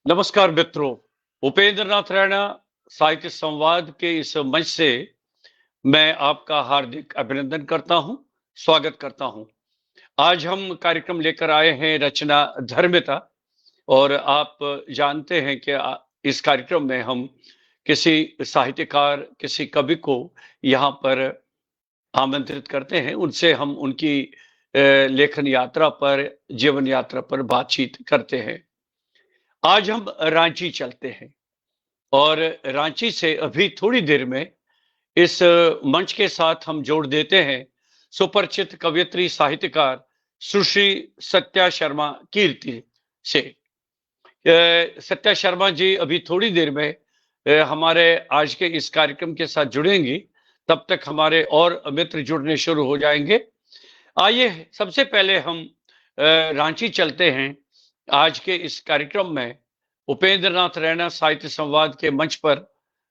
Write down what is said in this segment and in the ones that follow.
नमस्कार मित्रों। उपेंद्र नाथ रैना साहित्य संवाद के इस मंच से मैं आपका हार्दिक अभिनंदन करता हूं, स्वागत करता हूं। आज हम कार्यक्रम लेकर आए हैं रचना धर्मिता। और आप जानते हैं कि इस कार्यक्रम में हम किसी साहित्यकार, किसी कवि को यहाँ पर आमंत्रित करते हैं। उनसे हम उनकी लेखन यात्रा पर, जीवन यात्रा पर बातचीत करते हैं। आज हम रांची चलते हैं और रांची से अभी थोड़ी देर में इस मंच के साथ हम जोड़ देते हैं सुपरिचित कवयित्री साहित्यकार सुश्री सत्या शर्मा कीर्ति से। सत्या शर्मा जी अभी थोड़ी देर में हमारे आज के इस कार्यक्रम के साथ जुड़ेंगी। तब तक हमारे और मित्र जुड़ने शुरू हो जाएंगे। आइए सबसे पहले हम रांची चलते हैं। आज के इस कार्यक्रम में उपेंद्र नाथ रैना साहित्य संवाद के मंच पर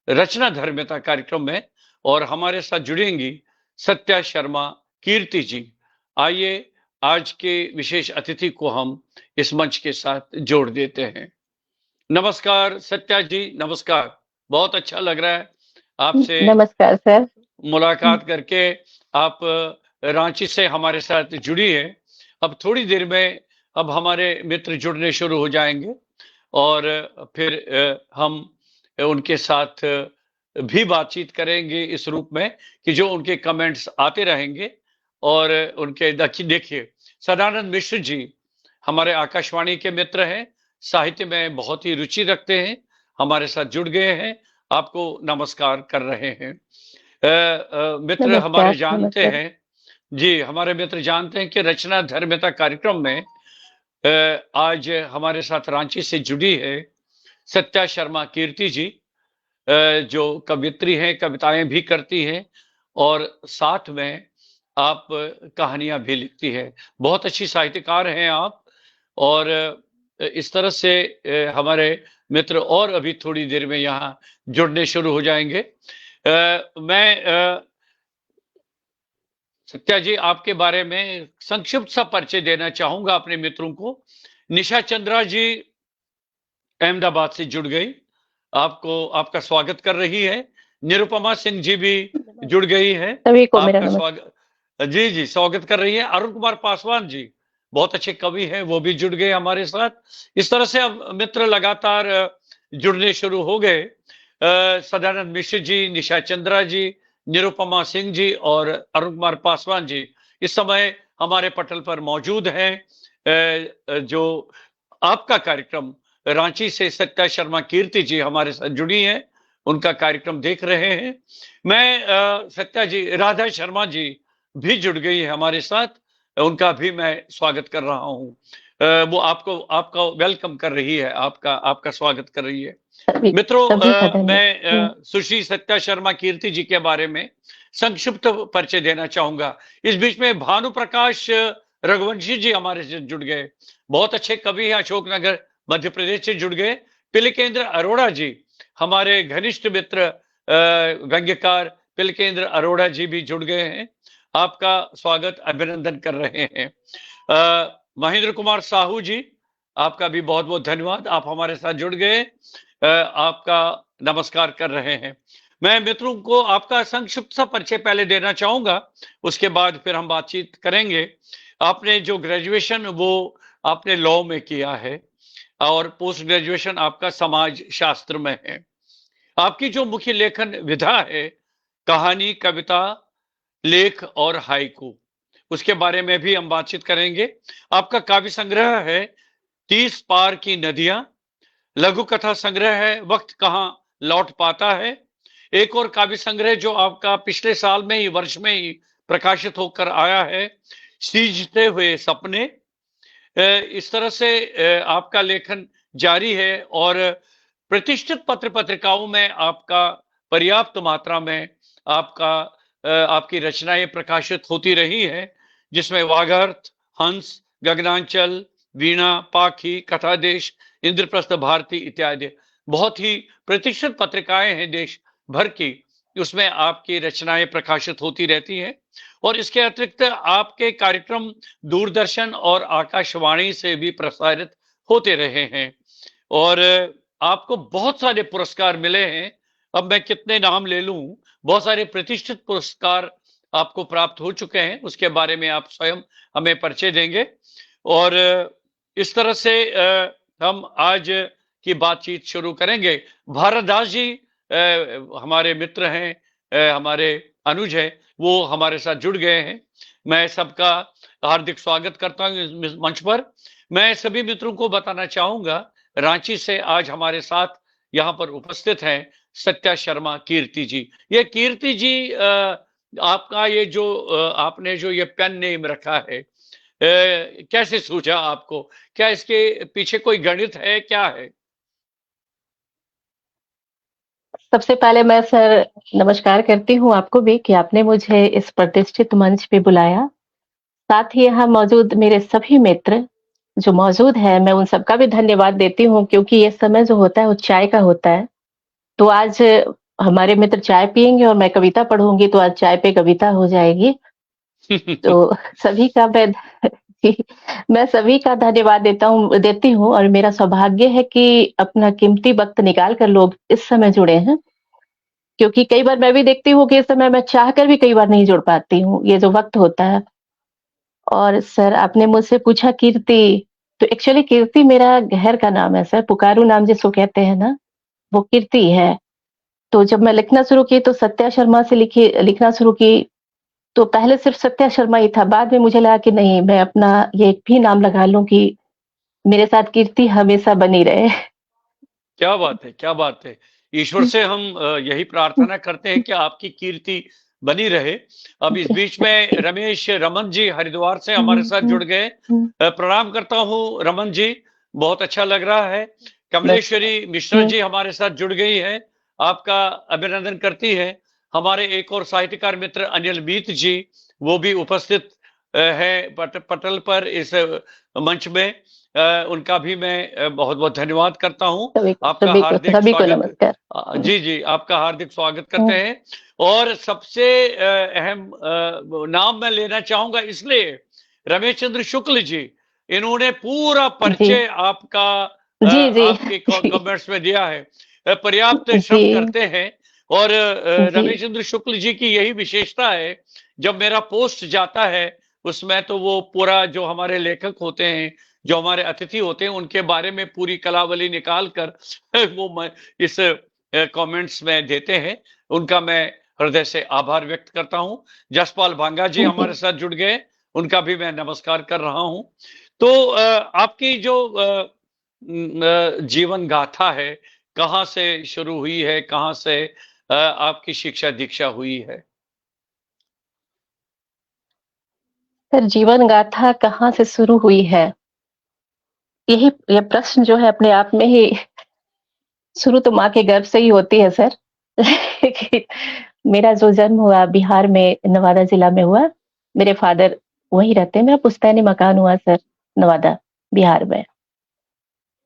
रचना धर्मिता कार्यक्रम में और हमारे साथ जुड़ेंगी सत्या शर्मा कीर्ति जी। आइए आज के विशेष अतिथि को हम इस मंच के साथ जोड़ देते हैं। नमस्कार सत्या जी, नमस्कार। बहुत अच्छा लग रहा है आपसे नमस्कार सर। मुलाकात करके। आप रांची से हमारे साथ जुड़ी है। अब थोड़ी देर में अब हमारे मित्र जुड़ने शुरू हो जाएंगे और फिर हम उनके साथ भी बातचीत करेंगे इस रूप में कि जो उनके कमेंट्स आते रहेंगे। और उनके देखिए, सदानंद मिश्र जी हमारे आकाशवाणी के मित्र हैं, साहित्य में बहुत ही रुचि रखते हैं, हमारे साथ जुड़ गए हैं, आपको नमस्कार कर रहे हैं। मित्र हमारे नमस्कार, जानते नमस्कार। हैं जी, हमारे मित्र जानते हैं कि रचना धर्मिता कार्यक्रम में आज हमारे साथ रांची से जुड़ी है सत्या शर्मा कीर्ति जी, जो कवयित्री हैं, कविताएं भी करती हैं और साथ में आप कहानियां भी लिखती है। बहुत अच्छी साहित्यकार हैं आप। और इस तरह से हमारे मित्र और अभी थोड़ी देर में यहाँ जुड़ने शुरू हो जाएंगे। मैं सत्या जी आपके बारे में संक्षिप्त सा परिचय देना चाहूंगा अपने मित्रों को। निशा चंद्रा जी अहमदाबाद से जुड़ गई, आपको आपका स्वागत कर रही है। निरुपमा सिंह जी भी जुड़ गई है, सभी को मेरा आपका नमस्कार। स्वागत जी जी स्वागत कर रही है। अरुण कुमार पासवान जी बहुत अच्छे कवि हैं, वो भी जुड़ गए हमारे साथ। इस तरह से अब मित्र लगातार जुड़ने शुरू हो गए। सदानंद मिश्र जी, निशा चंद्रा जी, निरुपमा सिंह जी और अरुण कुमार पासवान जी इस समय हमारे पटल पर मौजूद हैं। जो आपका कार्यक्रम रांची से सत्या शर्मा कीर्ति जी हमारे साथ जुड़ी हैं, उनका कार्यक्रम देख रहे हैं। मैं सत्या जी, राधा शर्मा जी भी जुड़ गई है हमारे साथ, उनका भी मैं स्वागत कर रहा हूं। वो आपको आपका वेलकम कर रही है, आपका आपका स्वागत कर रही है। सभी मित्रों, सभी का धन्यवाद। मैं सुश्री सत्या शर्मा कीर्ति जी के बारे में संक्षिप्त परिचय देना चाहूंगा। इस बीच में भानु प्रकाश रघुवंशी जी हमारे से जुड़ गए, बहुत अच्छे कवि हैं, अशोकनगर मध्य प्रदेश से जुड़ गए। तिलकेंद्र अरोड़ा जी हमारे घनिष्ठ मित्र, व्यंग्यकार तिलकेंद्र अरोड़ा जी भी जुड़ गए हैं, आपका स्वागत अभिनंदन कर रहे हैं। महेंद्र कुमार साहू जी, आपका भी बहुत बहुत धन्यवाद, आप हमारे साथ जुड़ गए, आपका नमस्कार कर रहे हैं। मैं मित्रों को आपका संक्षिप्त सा परिचय पहले देना चाहूंगा, उसके बाद फिर हम बातचीत करेंगे। आपने जो ग्रेजुएशन वो आपने लॉ में किया है और पोस्ट ग्रेजुएशन आपका समाज शास्त्र में है। आपकी जो मुख्य लेखन विधा है कहानी, कविता, लेख और हाइकू, उसके बारे में भी हम बातचीत करेंगे। आपका काव्य संग्रह है 30 पार की नदियां, लघु कथा संग्रह है वक्त कहां लौट पाता है, एक और काव्य संग्रह जो आपका पिछले साल में ही, वर्ष में ही प्रकाशित होकर आया है, सींचते हुए सपने। इस तरह से आपका लेखन जारी है और प्रतिष्ठित पत्र पत्रिकाओं में आपका पर्याप्त मात्रा में आपकी रचनाएं प्रकाशित होती रही है, जिसमें वागर्थ, हंस, गगनांचल, वीणा, पाखी, कथादेश, इंद्रप्रस्थ भारती इत्यादि बहुत ही प्रतिष्ठित पत्रिकाएं हैं देश भर की, उसमें आपकी रचनाएं प्रकाशित होती रहती हैं। और इसके अतिरिक्त आपके कार्यक्रम दूरदर्शन और आकाशवाणी से भी प्रसारित होते रहे हैं। और आपको बहुत सारे पुरस्कार मिले हैं। अब मैं कितने नाम ले लूं, बहुत सारे प्रतिष्ठित पुरस्कार आपको प्राप्त हो चुके हैं, उसके बारे में आप स्वयं हमें परिचय देंगे। और इस तरह से हम आज की बातचीत शुरू करेंगे। भारत दास जी हमारे मित्र हैं, हमारे अनुज हैं, वो हमारे साथ जुड़ गए हैं। मैं सबका हार्दिक स्वागत करता हूं इस मंच पर। मैं सभी मित्रों को बताना चाहूंगा, रांची से आज हमारे साथ यहाँ पर उपस्थित हैं सत्या शर्मा कीर्ति जी। ये कीर्ति जी, आपका ये जो आपने जो ये पेन नेम रखा है, कैसे सूझा आपको? क्या इसके पीछे कोई गणित है, क्या है? सबसे पहले मैं सर नमस्कार करती हूँ आपको भी कि आपने मुझे इस प्रतिष्ठित मंच पे बुलाया। साथ ही यहाँ मौजूद मेरे सभी मित्र जो मौजूद हैं, मैं उन सबका भी धन्यवाद देती हूँ क्योंकि ये समय जो होता है वो चाय का होता है। तो आज हमारे मित्र चाय पिएँगे और मैं कविता पढ़ूँगी तो आज चाय पे कविता हो जाएगी। तो सभी का जी, मैं सभी का धन्यवाद देती हूँ और मेरा सौभाग्य है कि अपना कीमती वक़्त निकाल कर लोग इस समय जुड़े हैं। क्योंकि कई बार मैं भी देखती हूँ कि इस समय मैं चाहकर भी कई बार नहीं जुड़ पाती हूँ, ये जो वक़्त होता है। और सर आपने मुझसे पूछा कीर्ति, तो एक्चुअली कीर्ति मेरा घर का नाम है सर, पुकारू नाम जिसको कहते हैं ना, वो कीर्ति है। तो जब मैं लिखना शुरू की तो सत्या शर्मा से लिखना शुरू की, तो पहले सिर्फ़ सत्या शर्मा ही था, बाद में मुझे लगा कि नहीं मैं अपना ये एक भी नाम लगा लूँ कि मेरे साथ कीर्ति हमेशा बनी रहे। क्या बात है, क्या बात है। ईश्वर से हम यही प्रार्थना करते हैं कि आपकी कीर्ति बनी रहे। अब इस बीच में रमेश रमन जी हरिद्वार से हमारे साथ जुड़ गए। प्रणाम करता हूँ रमन जी, बहुत अच्छा लग रहा है। कमलेश्वरी मिश्रा जी हमारे साथ जुड़ गई है, आपका अभिनंदन करती है। हमारे एक और साहित्यकार मित्र अनिल मीत जी, वो भी उपस्थित है पटल पर इस मंच में। उनका भी मैं बहुत-बहुत धन्यवाद करता हूँ। आपका हार्दिक सभी को स्वागत। नमस्कार। जी, जी, आपका हार्दिक स्वागत करते हैं। और सबसे अहम नाम मैं लेना चाहूँगा इसलिए, रमेश चंद्र शुक्ल जी, इन्होंने पूरा जी, परिचय आपका जी, जी, आपके कमेंट्स में दिया है। पर्याप्त जी, श्रम करते हैं। और जी, रमेश चंद्र शुक्ल जी की यही विशेषता है, जब मेरा पोस्ट जाता है, उसमें तो वो पूरा जो हमारे लेखक होते हैं, जो हमारे अतिथि होते हैं, उनके बारे में पूरी कलावली निकाल कर वो इस कमेंट्स में देते हैं। उनका मैं हृदय से आभार व्यक्त करता हूँ। जसपाल भांगा जी हमारे साथ जुड़ गए, उनका भी मैं नमस्कार कर रहा हूँ। तो आपकी जो जीवन गाथा है, कहाँ से शुरू हुई है, कहाँ से आपकी शिक्षा दीक्षा हुई है? सर जीवन गाथा कहाँ से शुरू हुई है? ये प्रश्न जो है अपने आप में ही शुरू तो माँ के गर्भ से ही होती है सर। लेकिन मेरा जो जन्म हुआ बिहार में नवादा जिला में हुआ। मेरे फादर वहीं रहते हैं, मेरा पुश्तैनी मकान हुआ सर नवादा, बिहार में।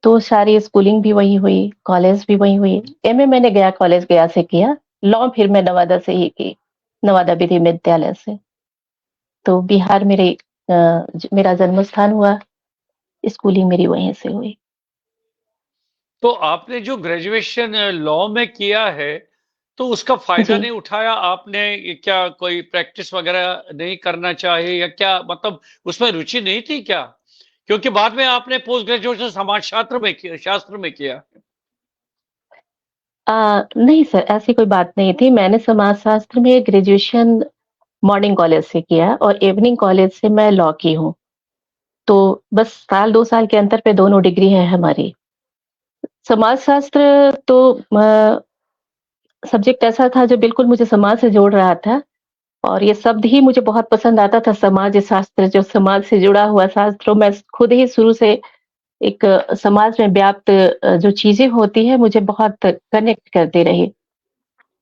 तो सारी स्कूलिंग भी वहीं हुई, कॉलेज भी वहीं हुई। एमए मैंने गया कॉलेज गया से किया, लॉ फिर मैं नवादा से ही की, नवादा विधि विद्यालय से। तो बिहार मेरा जन्म स्थान हुआ, स्कूलिंग मेरी वहीं से हुई। तो आपने जो ग्रेजुएशन लॉ में किया है, तो उसका फ़ायदा जी। नहीं उठाया आपने? ये क्या कोई प्रैक्टिस वग़ैरह नहीं करना चाहिए या क्या, मतलब उसमें रुचि नहीं थी क्या? क्योंकि बाद में आपने पोस्ट ग्रेजुएशन शास्त्र में किया। नहीं सर, ऐसी कोई बात नहीं थी। मैंने समाजशास्त्र में ग्रेजुएशन मॉर्निंग कॉलेज से किया और इवनिंग कॉलेज से मैं लॉ की हूँ। तो बस साल 2 साल के अंतर पे दोनों डिग्री है हमारी। समाजशास्त्र तो सब्जेक्ट ऐसा था जो बिल्कुल मुझे समाज से जोड़ रहा था और ये शब्द ही मुझे बहुत पसंद आता था, समाज शास्त्र, जो समाज से जुड़ा हुआ शास्त्र। मैं खुद ही शुरू से एक समाज में व्याप्त जो चीज़ें होती हैं, मुझे बहुत कनेक्ट करती रही।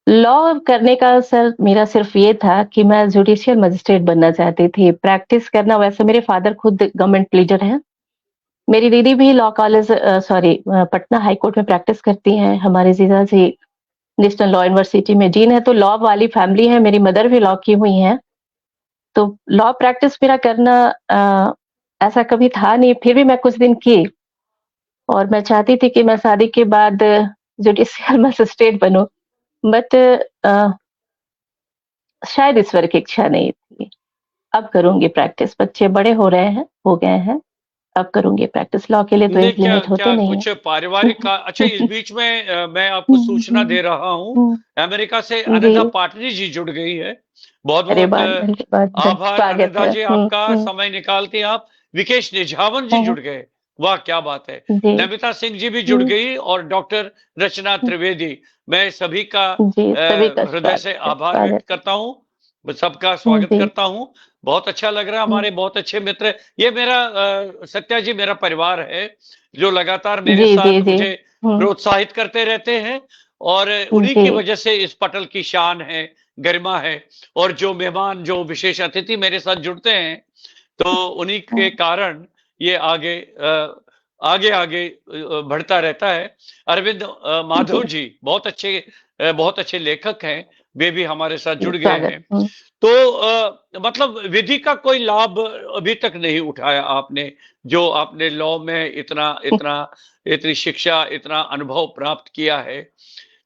लॉ करने का सर मेरा सिर्फ ये था कि मैं जुडिशियल मजिस्ट्रेट बनना चाहती थी। प्रैक्टिस करना, वैसे मेरे फादर खुद गवर्नमेंट लीडर हैं। मेरी दीदी भी law college Patna high court में प्रैक्टिस करती हैं। हमारे जीजाजी नेशनल लॉ यूनिवर्सिटी में डीन है, तो लॉ वाली फैमिली है। मेरी मदर भी लॉ की हुई हैं। तो लॉ प्रैक्टिस मेरा करना ऐसा कभी था नहीं, फिर भी मैं कुछ दिन की। और मैं चाहती थी कि मैं शादी के बाद जुडिशियल मजिस्ट्रेट बनूँ, बट अ, शायद ईश्वर की इच्छा नहीं थी। अब करूँगी प्रैक्टिस, बच्चे बड़े हो गए हैं, अब करूँगी प्रैक्टिस, लॉ के लिए तो नहीं, एज क्या लिमिट होते क्या नहीं कुछ है। पारिवारिक का अच्छा इस बीच में मैं आपको हुँ, सूचना हुँ, दे रहा हूँ, हुँ। अमेरिका से जी, अनन्या पाटनी जी जुड़ गई है। अरे बहुत-बहुत बहुत आभार स्वागत अनन्या है। जी हुँ, आपका हुँ, समय निकाल के आप विकेश निझावन जी हुँ, जुड़ गए। वाह! क्या बात है। जी, नमिता सिंह जी भी जुड़ हुँ, गई और डॉक्टर रचना हुँ, त्रिवेदी। मैं सभी का जी, सभी का हृदय से स्वागत है, आभार व्यक्त स्वागत है। करता हूँ। मैं सबका स्वागत जी, करता हूँ। बहुत अच्छा लग रहा है हुँ, हमारे बहुत अच्छे मित्र ये मेरा सत्या जी मेरा परिवार है। जो लगातार मेरे जी, जी, साथ जी। मुझे हुँ, प्रोत्साहित करते रहते हैं और उन्हीं जी, की वजह से इस पटल की शान है, गरिमा है और जो मेहमान, जो विशेष अतिथि मेरे साथ जुड़ते हैं, तो उन्हीं के हुँ, कारण ये आगे बढ़ता रहता है। अरविंद जी, माधव जी बहुत अच्छे लेखक हैं, वे भी हमारे साथ जी, जुड़ गए स्वागत। हैं। हुँ, तो मतलब विधि का कोई लाभ अभी तक नहीं उठाया आपने, जो आपने लॉ में इतनी शिक्षा, इतना अनुभव प्राप्त किया है।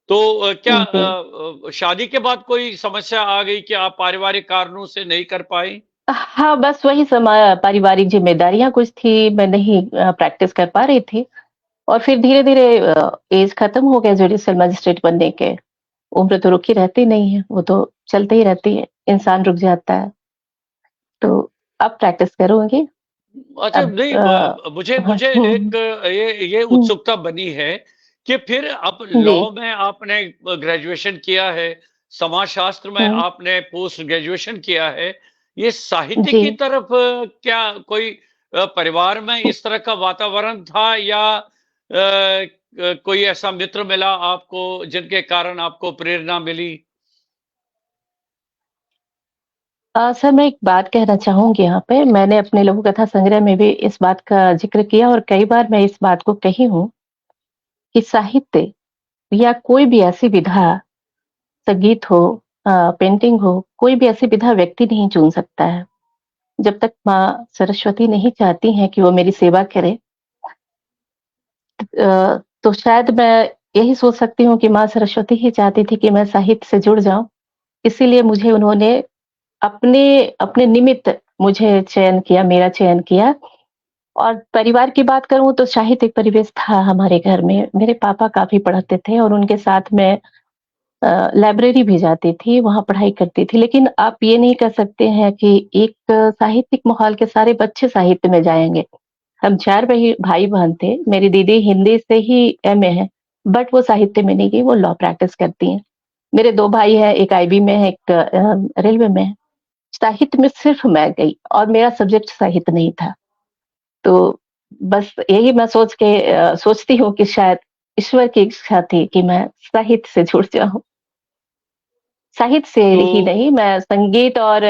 तो क्या जी। शादी के बाद कोई समस्या आ गई कि आप पारिवारिक कारणों से नहीं कर पाई? हाँ, बस वही पारिवारिक ज़िम्मेदारियाँ कुछ थी, मैं नहीं प्रैक्टिस कर पा रही थी और फिर धीरे-धीरे ऐज खत्म हो गया जुडिशियल मजिस्ट्रेट बनने के। उम्र तो रुकी रहती नहीं है, वो तो चलती ही रहती है, इंसान रुक जाता है। तो अब प्रैक्टिस करूँगी, अच्छा अब नहीं मुझे हाँ, मुझे एक हुँ, ये हुँ, उत्सुकता बनी है कि फिर अब जी, लॉ में आपने ग्रेजुएशन किया है, समाजशास्त्र में हुँ, आपने पोस्ट ग्रेजुएशन किया है, ये साहित्य जी। की तरफ क्या कोई परिवार में इस तरह का वातावरण था या कोई ऐसा मित्र मिला आपको जिनके कारण आपको प्रेरणा मिली? सर मैं एक बात कहना चाहूँगी यहाँ पे, मैंने अपने लघु कथा संग्रह में भी इस बात का ज़िक्र किया और कई बार मैं इस बात को कही हूँ कि साहित्य या कोई भी ऐसी विधा, संगीत हो पेंटिंग हो, कोई भी ऐसी विधा व्यक्ति नहीं चुन सकता है। जब तक माँ सरस्वती नहीं चाहती हैं कि वो मेरी सेवा करे तो शायद मैं यही सोच सकती हूँ कि माँ सरस्वती ही चाहती थी कि मैं साहित्य से जुड़ जाऊँ। इसीलिए मुझे उन्होंने अपने अपने निमित्त मुझे चयन किया, मेरा चयन किया और परिवार की बात करूँ तो साहित्यिक परिवेश था हमारे घर में। मेरे पापा काफ़ी पढ़ाते थे और उनके साथ मैं लाइब्रेरी भी जाती थी, वहाँ पढ़ाई करती थी। लेकिन आप ये नहीं कह सकते हैं कि एक साहित्यिक माहौल के सारे बच्चे साहित्य में जाएँगे। हम 4 भाई-बहन थे। मेरी दीदी हिंदी से ही एमए है, बट वो साहित्य में नहीं गई, वो लॉ प्रैक्टिस करती हैं। मेरे 2 भाई हैं, एक आईबी में है, एक रेलवे में है। साहित्य में सिर्फ मैं गई और मेरा सब्जेक्ट साहित्य नहीं था। तो बस यही मैं सोचती हूँ कि शायद ईश्वर की इच्छा थी कि मैं साहित्य से जुड़ जाऊँ। साहित्य से तो ही नहीं, मैं संगीत और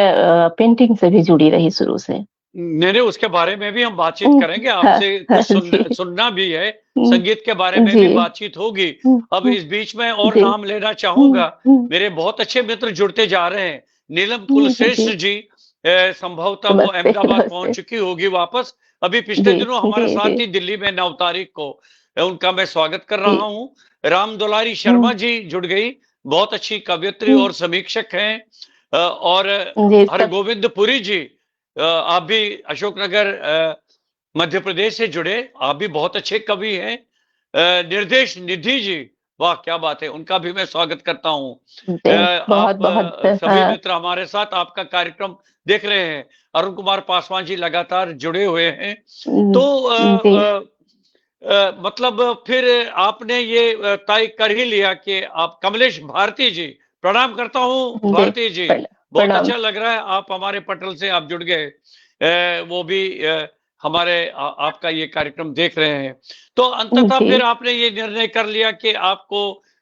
पेंटिंग से भी जुड़ी रही शुरू से। नहीं, नहीं, उसके बारे में भी हम बातचीत हुँ, करेंगे, हाँ, आपसे हाँ, कुछ जी। सुनना भी है, हुँ, संगीत के बारे में जी। भी बातचीत होगी। हुँ, अब हुँ, इस बीच में और जी। नाम लेना हुँ, चाहूँगा, हुँ, मेरे बहुत अच्छे मित्र जुड़ते जा रहे हैं। नीलम हुँ, कुलश्रेष्ठ जी। जी संभवतः वो नमस्ते, अहमदाबाद नमस्ते। पहुँच चुकी होगी वापस। अभी पिछले जी, दिनों जी, हमारे साथ जी, थी दिल्ली में 9 तारीख को। उनका मैं स्वागत कर जी। रहा हूँ। राम दुलारी हुँ, शर्मा जी जुड़ गई, बहुत अच्छी कवयित्री हुँ, और समीक्षक हैं। और जी, सब हरगोविंद पुरी जी आप भी अशोकनगर मध्य प्रदेश से जुड़े, आप भी बहुत अच्छे कवि हैं। निर्देश निधि जी, वाह क्या बात है! उनका भी मैं स्वागत करता हूँ। जी, आप बहुत-बहुत सभी हाँ, मित्र हमारे साथ आपका कार्यक्रम देख रहे हैं। अरुण कुमार पासवान जी लगातार जुड़े हुए हैं। तो जी, मतलब फिर आपने ये तय कर ही लिया कि आप कमलेश भारती जी, प्रणाम करता हूँ जी, भारती जी। बहुत प्रणाम। अच्छा लग रहा है आप हमारे पटल से आप जुड़ गए। वो भी हमारे आपका ये कार्यक्रम देख रहे हैं। तो अंततः जी, फिर आपने ये निर्णय कर लिया कि आपको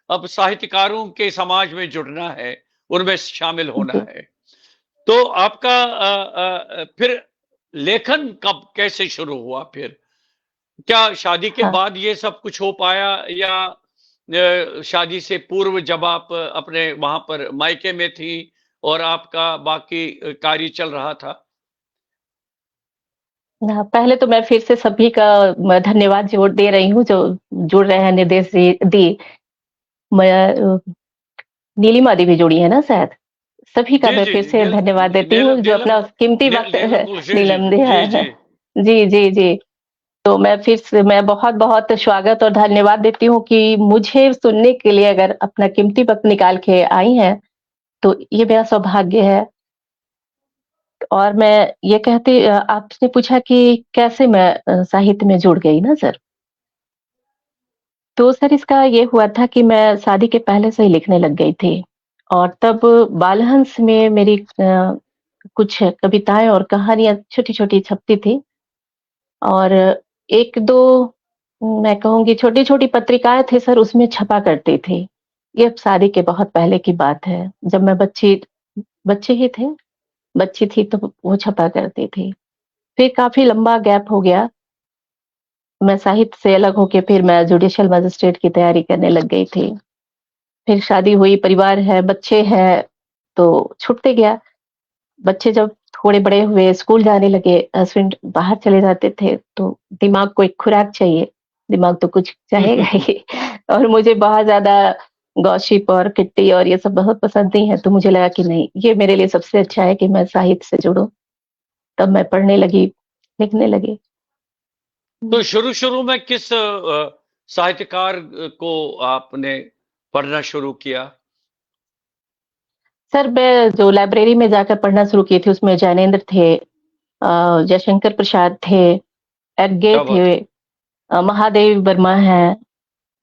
अब साहित्यकारों के समाज में जुड़ना है, उनमें शामिल होना जी, है। तो आपका फिर लेखन कब कैसे शुरू हुआ फिर? क्या शादी के हाँ। बाद ये सब कुछ हो पाया या शादी से पूर्व जब आप अपने वहाँ पर मायके में थी और आपका बाकी कार्य चल रहा था? पहले तो मैं फिर से सभी का धन्यवाद जोड़ दे रही हूँ जो जुड़ रहे हैं निर्देश दी। मैं नीलिमा दी भी जुड़ी है ना शायद? सभी का जी, मैं जी, फिर जी। से धन्यवाद देती हूँ जो नीलम अपना कीमती वक़्त नीलम कुलश्रेष्ठ जी। नीलम दी जी, है। जी। जी, जी, जी। तो मैं फिर से मैं बहुत-बहुत स्वागत और धन्यवाद देती हूँ कि मुझे सुनने के लिए अगर अपना कीमती वक़्त निकाल के आई हैं, तो ये मेरा सौभाग्य है। और मैं ये कहती आपने पूछा कि कैसे मैं साहित्य में जुड़ गई ना सर? तो सर इसका ये हुआ था कि मैं शादी के पहले से ही लिखने लग गई थी और तब बालहंस में मेरी कुछ कविताएँ और कहानियाँ छोटी-छोटी छपती थी और 1-2 मैं कहूँगी छोटी-छोटी पत्रिकाएँ थी सर उसमें छपा करती थी। ये अब शादी के बहुत पहले की बात है, जब मैं बच्चे ही थे, बच्ची थी तो वो छपा करती थी। फिर काफ़ी लंबा गैप हो गया, मैं साहित्य से अलग होके फिर मैं जुडिशियल मजिस्ट्रेट की तैयारी करने लग गई थी। फिर शादी हुई, परिवार है, बच्चे हैं, तो छूटते गया। बच्चे जब थोड़े बड़े हुए, स्कूल जाने लगे, हस्बैंड बाहर चले जाते थे, तो दिमाग को एक खुराक चाहिए, दिमाग तो कुछ चाहेगा ही और मुझे बहुत ज़्यादा गॉसिप और किट्टी और ये सब बहुत पसंद नहीं है, तो मुझे लगा कि नहीं, ये मेरे लिए सबसे अच्छा है कि मैं साहित्य से जुड़ूँ। तब मैं पढ़ने लगी, लिखने लगी। तो हुँ। शुरू-शुरू में किस साहित्यकार को आपने पढ़ना शुरू किया? सर मैं जो लाइब्रेरी में जाकर पढ़ना शुरू की थी, उसमें जैनेंद्र थे, जयशंकर प्रसाद थे, एग्गे क्या थे, बात है! महादेव वर्मा हैं,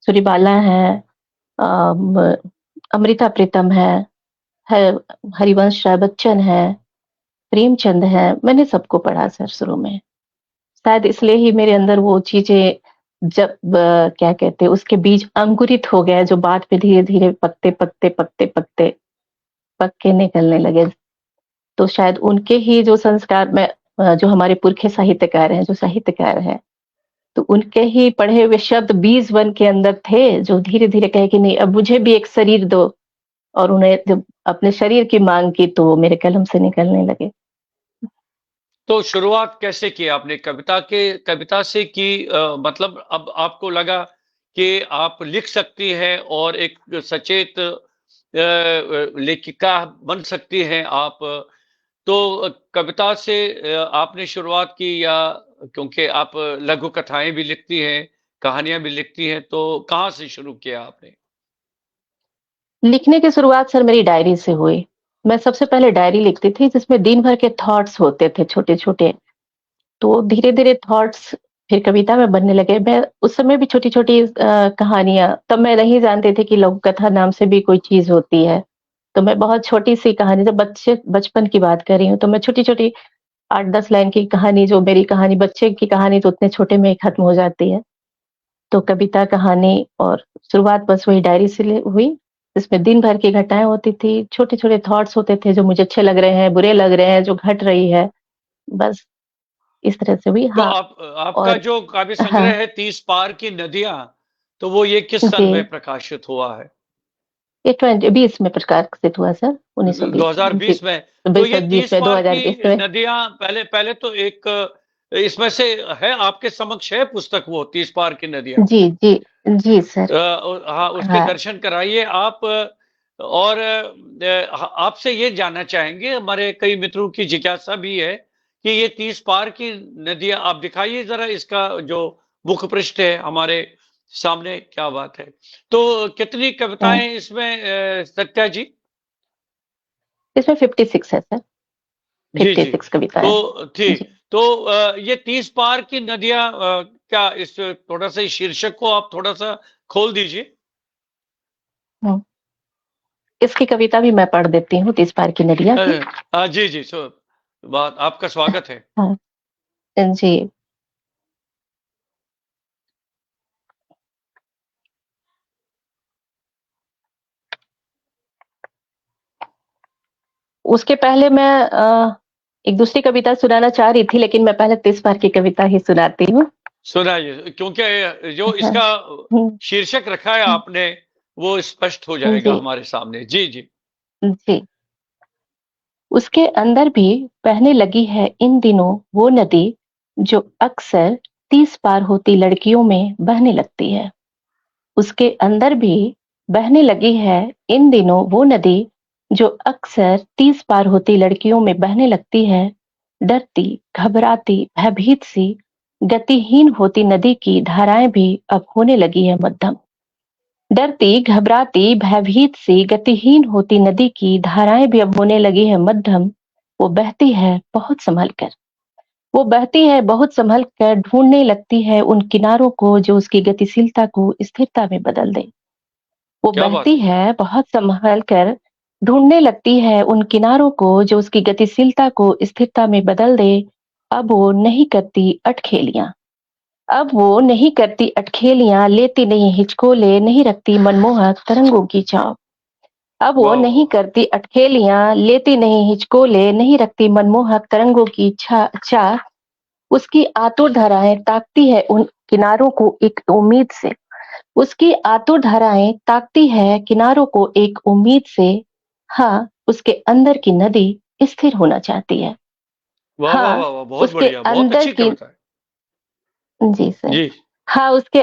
सूरीबाला हैं, म अमृता प्रीतम है हरिवंश राय बच्चन हैं, प्रेमचंद हैं, मैंने सबको पढ़ा सर शुरू में। शायद इसलिए ही मेरे अंदर वो चीज़ें जब क्या कहते हैं उसके बीज अंकुरित हो गए जो बाद में धीरे-धीरे पत्ते पक के निकलने लगे। तो शायद उनके ही जो संस्कार में जो हमारे पुरखे साहित्यकार हैं, जो साहित्यकार हैं, तो उनके ही पढ़े हुए शब्द बीज बन के अंदर थे, जो धीरे-धीरे कहे कि नहीं अब मुझे भी एक शरीर दो और उन्हें जब अपने शरीर की माँग की तो वो मेरे कलम से निकलने लगे। तो शुरुआत कैसे की आपने? कविता से की मतलब अब आपको लगा कि आप लिख सकती हैं और एक सचेत लेखिका बन सकती हैं आप। तो कविता से आपने शुरुआत की या क्योंकि आप लघु कथाएँ भी लिखती हैं, कहानियाँ भी लिखती हैं, तो कहाँ से शुरू किया आपने? लिखने की शुरुआत सर मेरी डायरी से हुई। मैं सबसे पहले डायरी लिखती थी जिसमें दिन भर के थॉट्स होते थे छोटे-छोटे। तो धीरे-धीरे थॉट्स फिर कविता में बनने लगे। मैं उस समय भी छोटी-छोटी कहानियाँ तब मैं नहीं जानती थी कि लघु कथा नाम से भी कोई चीज़ होती है। तो मैं बहुत छोटी-सी कहानी जब बचपन की बात कर रही हूँ, तो मैं छोटी-छोटी 8-10 लाइन की कहानी जो मेरी कहानी बच्चे की कहानी तो उतने छोटे में ही खत्म हो जाती है। तो कविता, कहानी और शुरुआत बस वही डायरी से हुई, जिसमें दिन भर की घटनाएँ होती थी, छोटे-छोटे थॉट्स होते थे जो मुझे अच्छे लग रहे हैं, बुरे लग रहे हैं, जो घट रही है, बस इस तरह से हुई। तो हाँ, आपका और जो काव्य हाँ, संग्रह है 30 पार की नदियाँ, तो वो ये किस सन में जी, प्रकाशित हुआ है? ये 20 में प्रकाशित हुआ सर, 1920 में, जी। 2020 में। तो ये 2020 30 में, पार 2020 की में। नदियाँ पहले पहले तो एक इसमें से है आपके समक्ष है पुस्तक वो 30 पार की नदियाँ? जी, जी, जी सर। हाँ, उसके हाँ, दर्शन कराइए आप और आपसे ये जानना चाहेंगे हमारे कई मित्रों की जिज्ञासा भी है कि ये 30 पार की नदियाँ आप दिखाइए ज़रा इसका जो मुख पृष्ठ है हमारे सामने, क्या बात है? तो कितनी हाँ, कविताएँ इसमें सत्या जी? इसमें 56 है सर, जी, जी। 56 कविताएँ हैं। तो ठीक, जी, तो ये 30 पार की नदियाँ क्या इस थोड़ा-सा इस शीर्षक को आप थोड़ा-सा खोल दीजिए? हुँ। इसकी कविता भी मैं पढ़ देती हूँ, 30 पार की नदियाँ की। जी, जी, बात आपका स्वागत है। हाँ, जी। उसके पहले मैं एक दूसरी कविता सुनाना चाह रही थी, लेकिन मैं पहले 30 पार की कविता ही सुनाती हूँ। सुनाइए क्योंकि जो हाँ, इसका हुँ, शीर्षक रखा है हुँ, आपने, वो स्पष्ट हो जी, जाएगा हमारे सामने। जी, जी। जी। उसके अंदर भी बहने लगी है इन दिनों वो नदी, जो अक्सर 30 पार होती लड़कियों में बहने लगती है। उसके अंदर भी बहने लगी है इन दिनों वो नदी जो अक्सर 30 पार होती लड़कियों में बहने लगती है। डरती, घबराती, भयभीत सी, गतिहीन होती नदी की धाराएं भी अब होने लगी है मध्यम। डरती, घबराती, भयभीत सी, गतिहीन होती नदी की धाराएं भी अब होने लगी है मध्यम। वो बहती है बहुत संभल कर। वो बहती है बहुत संभल कर, ढूंढने लगती है उन किनारों को जो उसकी गतिशीलता को स्थिरता में बदल दे। वो क्या बात बहती है! है बहुत संभल कर, ढूंढने लगती है उन किनारों को जो उसकी गतिशीलता को स्थिरता में बदल दे। अब वो नहीं करती अटखेलियां। अब वो नहीं करती अटखेलियां, लेती नहीं हिचकोले, नहीं रखती मनमोहक तरंगों की चाह। अब वो वाह, वाह, नहीं वाह! करती अटखेलियां, लेती नहीं हिचकोले, नहीं रखती मनमोहक तरंगों की चाह। उसकी आतुर धाराएं ताकती है उन किनारों को एक उम्मीद से। उसकी आतुर धाराएं ताकती है किनारों को एक उम्मीद से। हाँ, उसके अंदर की नदी स्थिर होना चाहती है। वाह, वाह, हाँ, वाह, वाह! बहुत उसके बढ़िया, बहुत अंदर अच्छी की कविता है। जी सर। जी, हाँ, उसके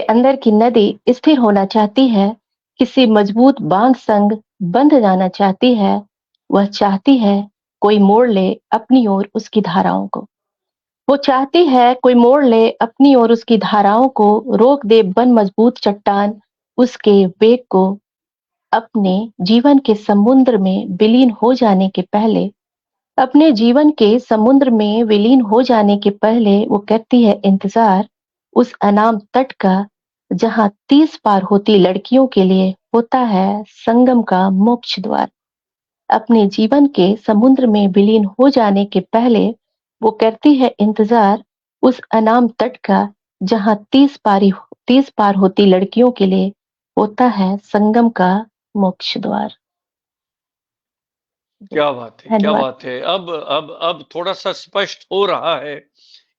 अंदर की नदी स्थिर होना चाहती है, किसी मजबूत बांध संग बंध जाना चाहती है। वह चाहती है कोई मोड़ ले अपनी ओर उसकी धाराओं को। वो चाहती है कोई मोड़ ले अपनी ओर उसकी धाराओं को, रोक दे बन मजबूत चट्टान उसके वेग को। अपने जीवन के समुद्र में विलीन हो जाने के पहले, अपने जीवन के समुद्र में विलीन हो जाने के पहले वो करती है इंतजार उस अनाम तट का, जहां 30 पार होती लड़कियों के लिए होता है संगम का मोक्ष द्वार। अपने जीवन के समुद्र में विलीन हो जाने के पहले वो करती है इंतजार उस अनाम तट का, जहां 30 पार होती लड़कियों के लिए होता है संगम का मोक्ष द्वार। जी, क्या बात है, क्या धन्यवाद। बात है! अब थोड़ा-सा स्पष्ट हो रहा है,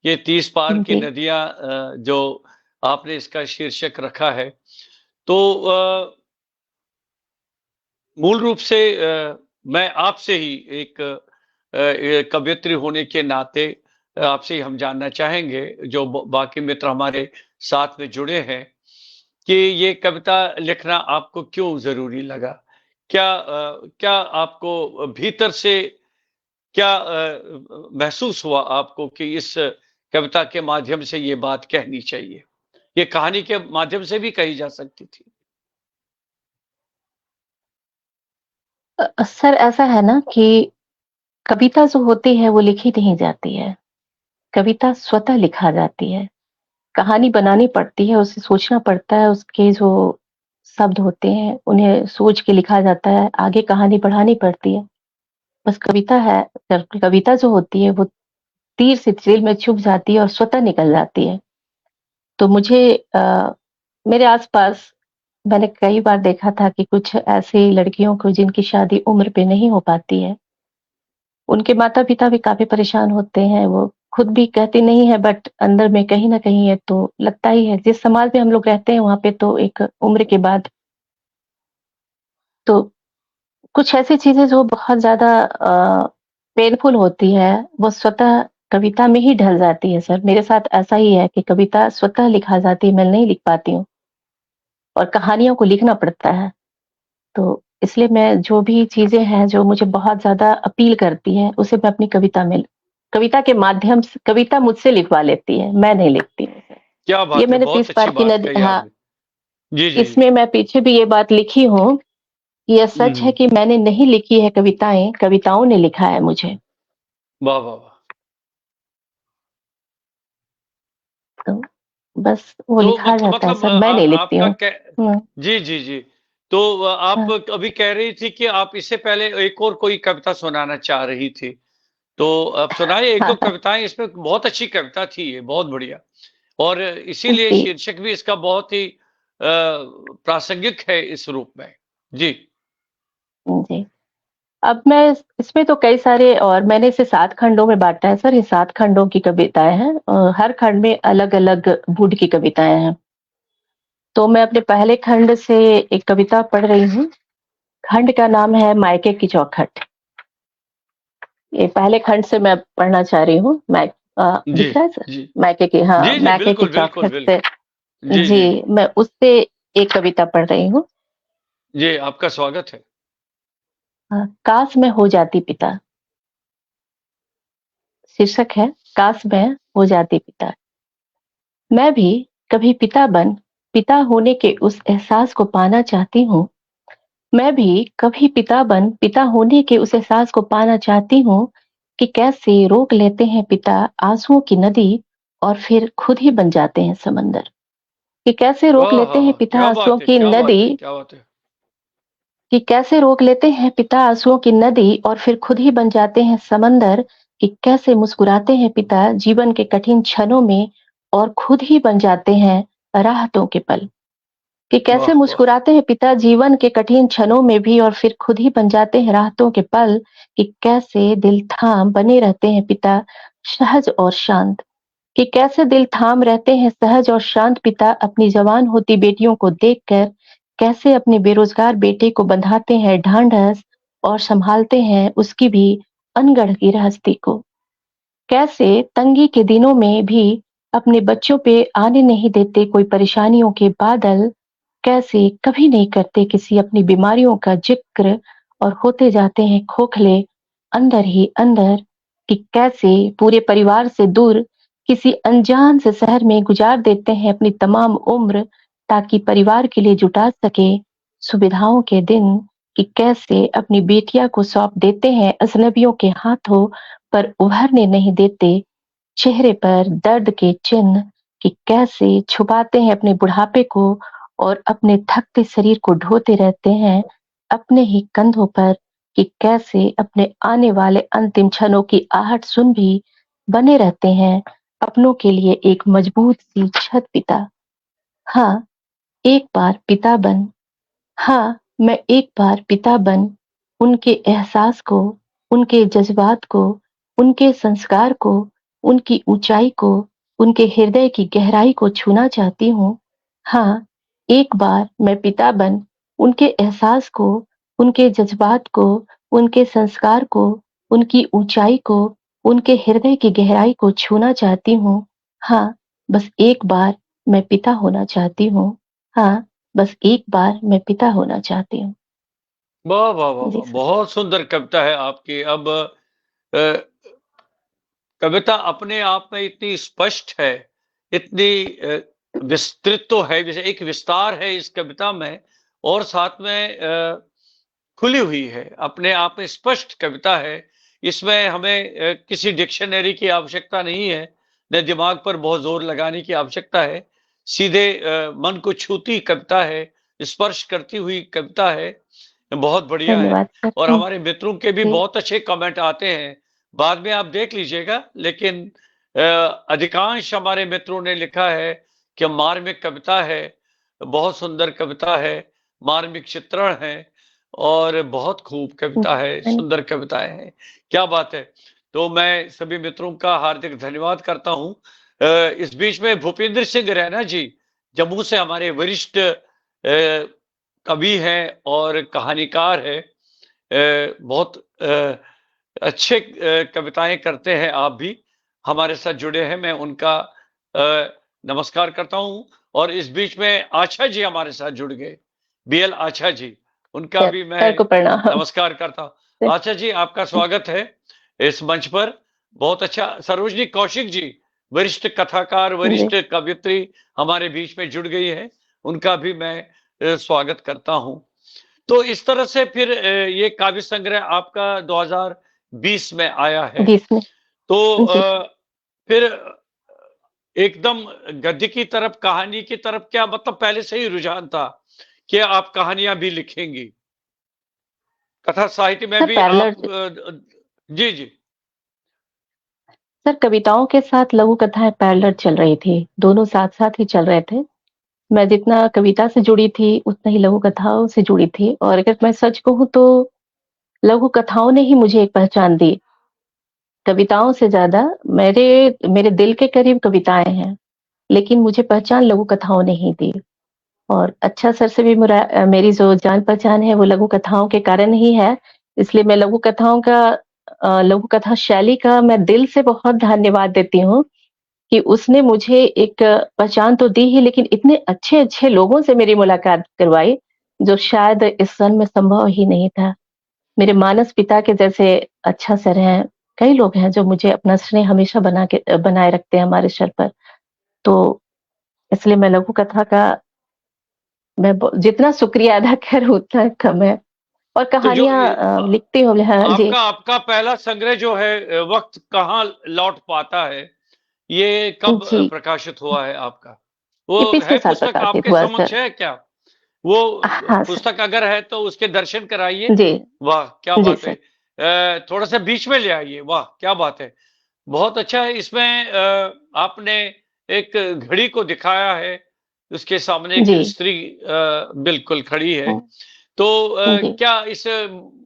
ये 30 पार की जी। नदियाँ जो आपने इसका शीर्षक रखा है। तो मूल रूप से मैं आपसे ही एक कवयित्री होने के नाते आपसे ही हम जानना चाहेंगे, जो बाकी मित्र हमारे साथ में जुड़े हैं, कि ये कविता लिखना आपको क्यों ज़रूरी लगा? क्या आपको भीतर से क्या महसूस हुआ आपको कि इस कविता के माध्यम से ये बात कहनी चाहिए? ये कहानी के माध्यम से भी कही जा सकती थी। सर ऐसा है ना कि कविता जो होती है वो लिखी नहीं जाती है। कविता स्वतः लिखा जाती है। कहानी बनानी पड़ती है, उसे सोचना पड़ता है, उसके जो शब्द होते हैं उन्हें सोच के लिखा जाता है, आगे कहानी बढ़ानी पड़ती है। बस कविता है, कविता जो होती है वो तीर से जेल में चुभ जाती है और स्वतः निकल जाती है। तो मुझे मेरे आस-पास मैंने कई बार देखा था कि कुछ ऐसी लड़कियों को जिनकी शादी उम्र पे नहीं हो पाती है, उनके माता-पिता भी काफ़ी परेशान होते हैं, वो खुद भी कहती नहीं है बट अंदर में कहीं न कहीं है तो लगता ही है। जिस समाज में हम लोग रहते हैं वहाँ पे तो एक उम्र के बाद तो कुछ ऐसी चीज़ें जो बहुत ज़्यादा पेनफुल होती है, वो स्वतः कविता में ही ढल जाती है सर। मेरे साथ ऐसा ही है कि कविता स्वतः लिखा जाती है, मैं नहीं लिख पाती हूँ और कहानियों को लिखना पड़ता है। तो इसलिए मैं जो भी चीज़ें हैं जो मुझे बहुत ज़्यादा अपील करती हैं, उसे मैं अपनी कविता के माध्यम से कविता मुझसे लिखवा लेती है, मैं नहीं लिखती हूँ सर। क्या ये बात है! मैंने बहुत 30 अच्छी पार की बात नदी कही हाँ, आपने। जी, जी। इसमें मैं पीछे भी ये बात लिखी हूँ, कि यह हुँ, सच है हुँ। कि मैंने नहीं लिखी है कविताएँ, कविताओं ने लिखा है मुझे। वाह, वाह, वाह! तो बस वो तो लिखा जाता है मतलब सर, मैं नहीं लिखती आपका हूँ। कै हुँ, जी, जी, जी। तो आप हाँ, अभी कह रही थी कि आप इससे पहले एक और कोई कविता सुनाना चाह रही थी। तो आप सुनाइए 1-2 हाँ, कविताएँ इसमें बहुत अच्छी कविता थी ये, बहुत बढ़िया। और इसीलिए जी, शीर्षक भी इसका बहुत ही प्रासंगिक है इस रूप में। जी। जी। अब मैं इसमें तो कई सारे और मैंने इसे 7 खंडों में बाँटा है सर, ये 7 खंडों की कविताएँ हैं। हर खंड में अलग-अलग मूड की कविताएँ हैं। तो मैं अपने पहले खंड से एक कविता पढ़ रही हूँ। खंड का नाम है मायके की चौखट। ये पहले खंड से मैं पढ़ना चाह रही हूँ। जी, दिख रहा है सर? जी। जी, जी, मैके की बिल्कुल, बिल्कुल, चौखट से। बिल्कुल। जी, जी। जी, मैं उससे एक कविता पढ़ रही हूँ। जी, आपका स्वागत है। काश मैं हो जाती पिता। शीर्षक है, काश मैं हो जाती पिता। मैं भी कभी पिता होने के उस एहसास को पाना चाहती हूँ। मैं भी कभी पिता होने के उस एहसास को पाना चाहती हूँ कि कैसे रोक लेते हैं पिता आंसुओं की नदी और फिर खुद ही बन जाते हैं समंदर। कि कैसे रोक लेते हैं आहा! पिता क्या आंसुओं बात है, की क्या बात नदी है, क्या बात है! कि कैसे रोक लेते हैं पिता आंसुओं की नदी और फिर खुद ही बन जाते हैं समंदर। कि कैसे मुस्कुराते हैं पिता जीवन के कठिन क्षणों में और खुद ही बन जाते हैं राहतों के पल। कि कैसे वाह, वाह! मुस्कुराते हैं पिता जीवन के कठिन क्षणों में भी और फिर खुद ही बन जाते हैं राहतों के पल। कि कैसे दिल थाम बने रहते हैं पिता सहज और शांत। कि कैसे दिल थाम रहते हैं सहज और शांत पिता अपनी जवान होती बेटियों को देखकर। कैसे अपने बेरोजगार बेटे को बंधाते हैं ढांढस और संभालते हैं उसकी भी अनगढ़ गृहस्थी को। कैसे तंगी के दिनों में भी अपने बच्चों पे आने नहीं देते कोई परेशानियों के बादल। कैसे कभी नहीं करते किसी अपनी बीमारियों का जिक्र और होते जाते हैं खोखले अंदर ही अंदर। कि कैसे पूरे परिवार से दूर किसी अनजान से शहर में गुजार देते हैं अपनी तमाम उम्र ताकि परिवार के लिए जुटा सके सुविधाओं के दिन। कि कैसे अपनी बेटिया को सौंप देते हैं अजनबियों के हाथों पर उभरने नहीं देते चेहरे पर दर्द के चिन्ह। कि कैसे छुपाते हैं अपने बुढ़ापे को और अपने थकते शरीर को ढोते रहते हैं अपने ही कंधों पर। कि कैसे अपने आने वाले अंतिम क्षणों की आहट सुन भी बने रहते हैं अपनों के लिए एक मजबूत सी छत पिता। हाँ, एक बार पिता बन हाँ, मैं एक बार पिता बन उनके एहसास को, उनके जज़्बात को, उनके संस्कार को, उनकी ऊँचाई को, उनके हृदय की गहराई को छूना चाहती हूँ। हाँ, एक बार मैं पिता बन उनके एहसास को, उनके जज़्बात को, उनके संस्कार को, उनकी ऊँचाई को, उनके हृदय की गहराई को छूना चाहती हूँ। हाँ, बस एक बार मैं पिता होना चाहती हूँ। हाँ, बस एक बार मैं पिता होना चाहती हूँ। वाह, वाह, वाह, जी वाह! सर। बहुत सुंदर कविता है आपकी। अब कविता अपने आप में इतनी स्पष्ट है, इतनी विस्तृत तो है, जैसे एक विस्तार है इस कविता में और साथ में खुली हुई है, अपने आप में स्पष्ट कविता है। इसमें हमें किसी डिक्शनरी की आवश्यकता नहीं है, न दिमाग पर बहुत ज़ोर लगाने की आवश्यकता है। सीधे मन को छूती कविता है, स्पर्श करती हुई कविता है, बहुत बढ़िया है। धन्यवाद सर। और हमारे मित्रों के भी जी, बहुत अच्छे कमेंट आते हैं, बाद में आप देख लीजिएगा। लेकिन अधिकांश हमारे मित्रों ने लिखा है कि मार्मिक कविता है, बहुत सुंदर कविता है, मार्मिक चित्रण है और बहुत खूब कविता जी, है, सुंदर कविताएँ हैं। क्या बात है! तो मैं सभी मित्रों का हार्दिक धन्यवाद करता हूँ। इस बीच में भूपेंद्र सिंह रैना जी, जम्मू से हमारे वरिष्ठ कवि हैं और कहानीकार हैं। बहुत अच्छे कविताएँ करते हैं आप भी, हमारे साथ जुड़े हैं, मैं उनका नमस्कार करता हूँ। और इस बीच में आशा जी हमारे साथ जुड़ गए, बीएल आशा जी, उनका भी सर मैं को प्रणाम। नमस्कार करता हूँ। सर, आशा जी, आपका स्वागत है इस मंच पर, बहुत अच्छा। सरोजनी कौशिक जी, वरिष्ठ कथाकार, जी, वरिष्ठ कवयित्री हमारे बीच में जुड़ गई हैं, उनका भी मैं स्वागत करता हूँ। तो इस तरह से फिर ये काव्य संग्रह आपका 2020 में आया है। 20 में। तो जी, फिर एकदम गद्य की तरफ, कहानी की तरफ क्या मतलब पहले से ही रुझान था कि आप कहानियाँ भी लिखेंगी? कथा साहित्य में सर भी पैरेलल आप जी, जी। सर कविताओं के साथ लघु कथाएँ पैरेलल चल रही थी, दोनों साथ-साथ ही चल रहे थे। मैं जितना कविता से जुड़ी थी, उतना ही लघु कथाओं से जुड़ी थी और अगर मैं सच कहूँ तो लघु कथाओं ने ही मुझे एक पहचान दी। कविताओं से ज़्यादा मेरे मेरे दिल के करीब कविताएँ हैं, लेकिन मुझे पहचान लघु कथाओं ने ही दी। और अच्छा सर से भी मेरी जो जान-पहचान है वो लघु कथाओं के कारण ही है, इसलिए मैं लघु कथाओं का लघु कथा शैली का मैं दिल से बहुत धन्यवाद देती हूँ कि उसने मुझे एक पहचान तो दी ही, लेकिन इतने अच्छे-अच्छे लोगों से मेरी मुलाकात करवाई, जो शायद इस सन में संभव ही नहीं था। मेरे मानस पिता के जैसे अच्छा सर हैं, कई लोग हैं जो मुझे अपना स्नेह हमेशा बनाए रखते हैं हमारे सर पर। तो इसलिए मैं लघु कथा का मैं ब जितना शुक्रिया अदा करूँ उतना कम है। और तो जो कहानियाँ लिखती हूँ हाँ जी। आपका आपका पहला संग्रह जो है वक़्त कहाँ लौट पाता है, ये कब जी, प्रकाशित हुआ है आपका? ये वो पिछले है साल पुस्तक प्रकाशित आपके हुआ समक्ष सर। है क्या? वो हाँ सर। पुस्तक अगर है तो उसके दर्शन कराइए। जी, वाह! क्या जी बात है। सर। थोड़ा-सा बीच में ले आइए, वाह! क्या बात है। बहुत अच्छा है इसमें आपने एक घड़ी को दिखाया है, उसके सामने एक जी। स्त्री बिल्कुल खड़ी है। हुँ, तो जी। क्या इस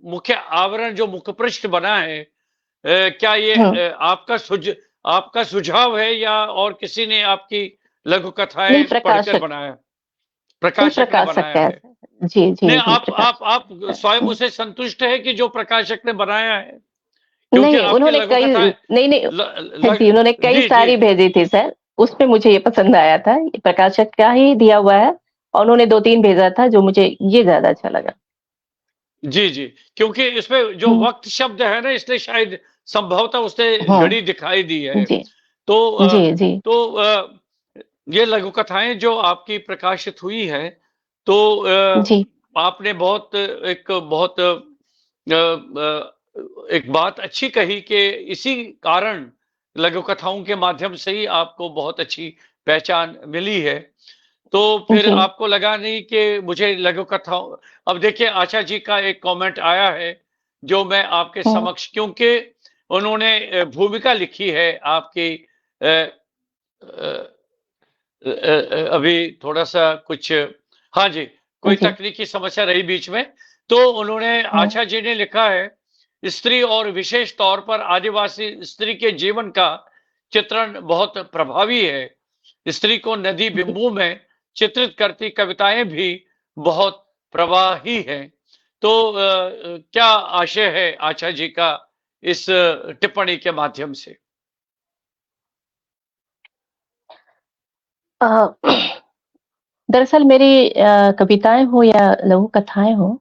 मुख्य आवरण जो मुखपृष्ठ बना है क्या ये हुँ, आपका सुझाव है या और किसी ने आपकी लघु नहीं कथाएँ पढ़कर प्रकाशक बनाया? नहीं प्रकाशक ने प्रकाशक बनाया का है है। सर। जी, नहीं जी, जी आप प्रकाशक का स्वयं हुँ। उसे संतुष्ट है कि जो प्रकाशक ने बनाया है? क्योंकि नहीं, आपकी उन्होंने लघु कई कथाएँ नहीं, नहीं ल जी, उन्होंने लग कई जी, जी। सारी भेजी थी सर, उसमें मुझे ये पसंद आया था। ये प्रकाशक का ही दिया हुआ है और उन्होंने 2-3 भेजा था जो मुझे ये ज़्यादा अच्छा लगा। जी, जी। क्योंकि इसमें जो हुँ, वक़्त शब्द है ना इसलिए शायद संभवतः उसने हुँ, घड़ी दिखाई दी है। जी, तो जी, जी, ये लघु कथाएँ जो आपकी प्रकाशित हुई हैं, तो जी, आपने बहुत एक बात अच्छी कही कि इसी कारण लघु कथाओं के माध्यम से ही आपको बहुत अच्छी पहचान मिली है। तो फिर जी, आपको लगा नहीं कि मुझे लघु कथाओं अब देखिए आशा जी का एक कमेंट आया है, जो मैं आपके हुँ, समक्ष क्योंकि उन्होंने भूमिका लिखी है आपकी अ अ अभी थोड़ा-सा कुछ हाँ जी, कोई जी, तकनीकी समस्या रही बीच में, तो उन्होंने हुँ, आशा जी ने लिखा है, स्त्री और विशेष तौर पर आदिवासी स्त्री के जीवन का चित्रण बहुत प्रभावी है। स्त्री को नदी जी। बिंबु में चित्रित करती कविताएँ भी बहुत प्रवाही हैं। तो क्या आशय है आशा जी का इस टिप्पणी के माध्यम से? अ, दरअसल मेरी कविताएँ हो या लघु कथाएँ हों,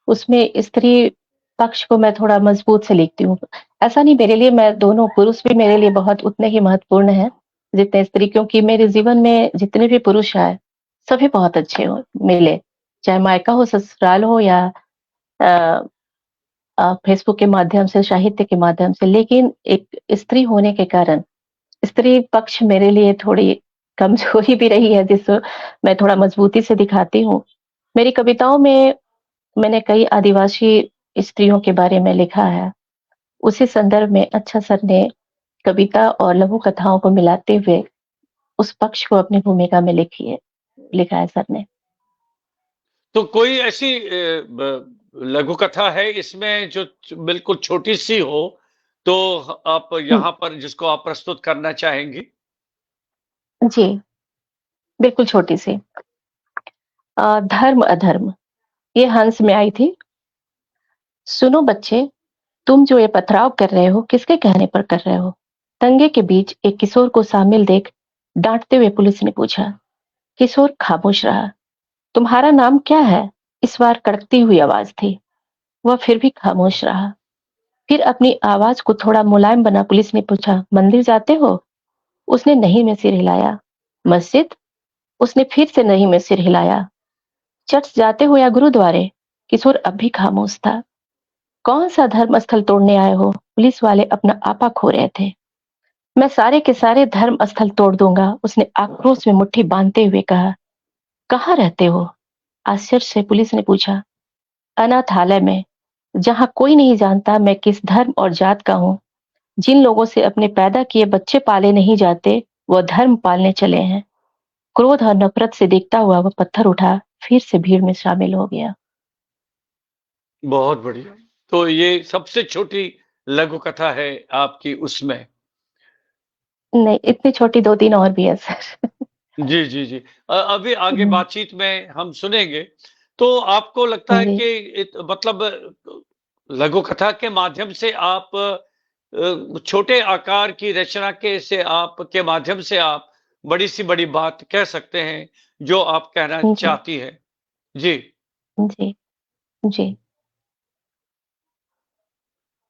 उसमें स्त्री पक्ष को मैं थोड़ा मजबूत से लिखती हूँ। ऐसा नहीं मेरे लिए मैं दोनों पुरुष भी मेरे लिए बहुत उतने ही महत्वपूर्ण हैं, जितने स्त्री क्योंकि मेरे जीवन में जितने भी पुरुष आए, सभी बहुत अच्छे हो मिले। चाहे मायका हो, ससुराल हो या अ फेसबुक के माध्यम से, साहित्य के माध्यम से। लेकिन एक स्त्री होने के कारण, स्त्री पक्ष मेरे लिए थोड़ी कमज़ोरी भी रही है, जिसको मैं थोड़ा मजबूती से दिखाती हूँ। मेरी कविताओं में मैंने कई आदिवासी स्त्रियों के बारे में लिखा है। उसी संदर्भ में अच्छा सर ने कविता और लघु कथाओं को मिलाते हुए उस पक्ष को अपनी भूमिका में लिखा है सर ने। तो कोई ऐसी लघु कथा है इसमें जो बिल्कुल छोटी सी हो तो आप हुँ, यहाँ पर जिसको आप प्रस्तुत करना चाहेंगी? जी, बिल्कुल छोटी-सी। धर्म अधर्म, ये हंस में आई थी। सुनो बच्चे, तुम जो ये पथराव कर रहे हो, किसके कहने पर कर रहे हो? दंगे के बीच एक किशोर को शामिल देख डांटते हुए पुलिस ने पूछा। किशोर खामोश रहा। तुम्हारा नाम क्या है? इस बार कड़कती हुई आवाज थी। वह फिर भी खामोश रहा। फिर अपनी आवाज को थोड़ा मुलायम बना पुलिस ने पूछा, मंदिर जाते हो? उसने नहीं में सिर हिलाया। मस्जिद? उसने फिर से नहीं में सिर हिलाया। चर्च जाते हो या गुरुद्वारे? किशोर अब भी खामोश था। कौन सा धर्म स्थल तोड़ने आए हो? पुलिस वाले अपना आपा खो रहे थे। मैं सारे के सारे धर्म स्थल तोड़ दूंगा, उसने आक्रोश में मुट्ठी बांधते हुए कहा। कहाँ रहते हो? आश्चर्य से पुलिस ने पूछा। अनाथालय में, जहां कोई नहीं जानता मैं किस धर्म और जात का हूँ। जिन लोगों से अपने पैदा किए बच्चे पाले नहीं जाते, वो धर्म पालने चले हैं। क्रोध और नफरत से देखता हुआ वह पत्थर उठा, फिर से भीड़ में शामिल हो गया। बहुत बढ़िया। तो ये सबसे छोटी लघु कथा है आपकी उसमें। नहीं, इतनी छोटी 2-3 और भी है सर। जी, जी, जी। अभी आगे हुँ, बातचीत में हम सुनेंगे। तो आपको लगता है जी। कि मतलब लघु कथा के माध्यम से आप छोटे आकार की रचना के माध्यम से आप बड़ी सी बड़ी बात कह सकते हैं, जो आप कहना जी, चाहती हैं। जी। जी, जी,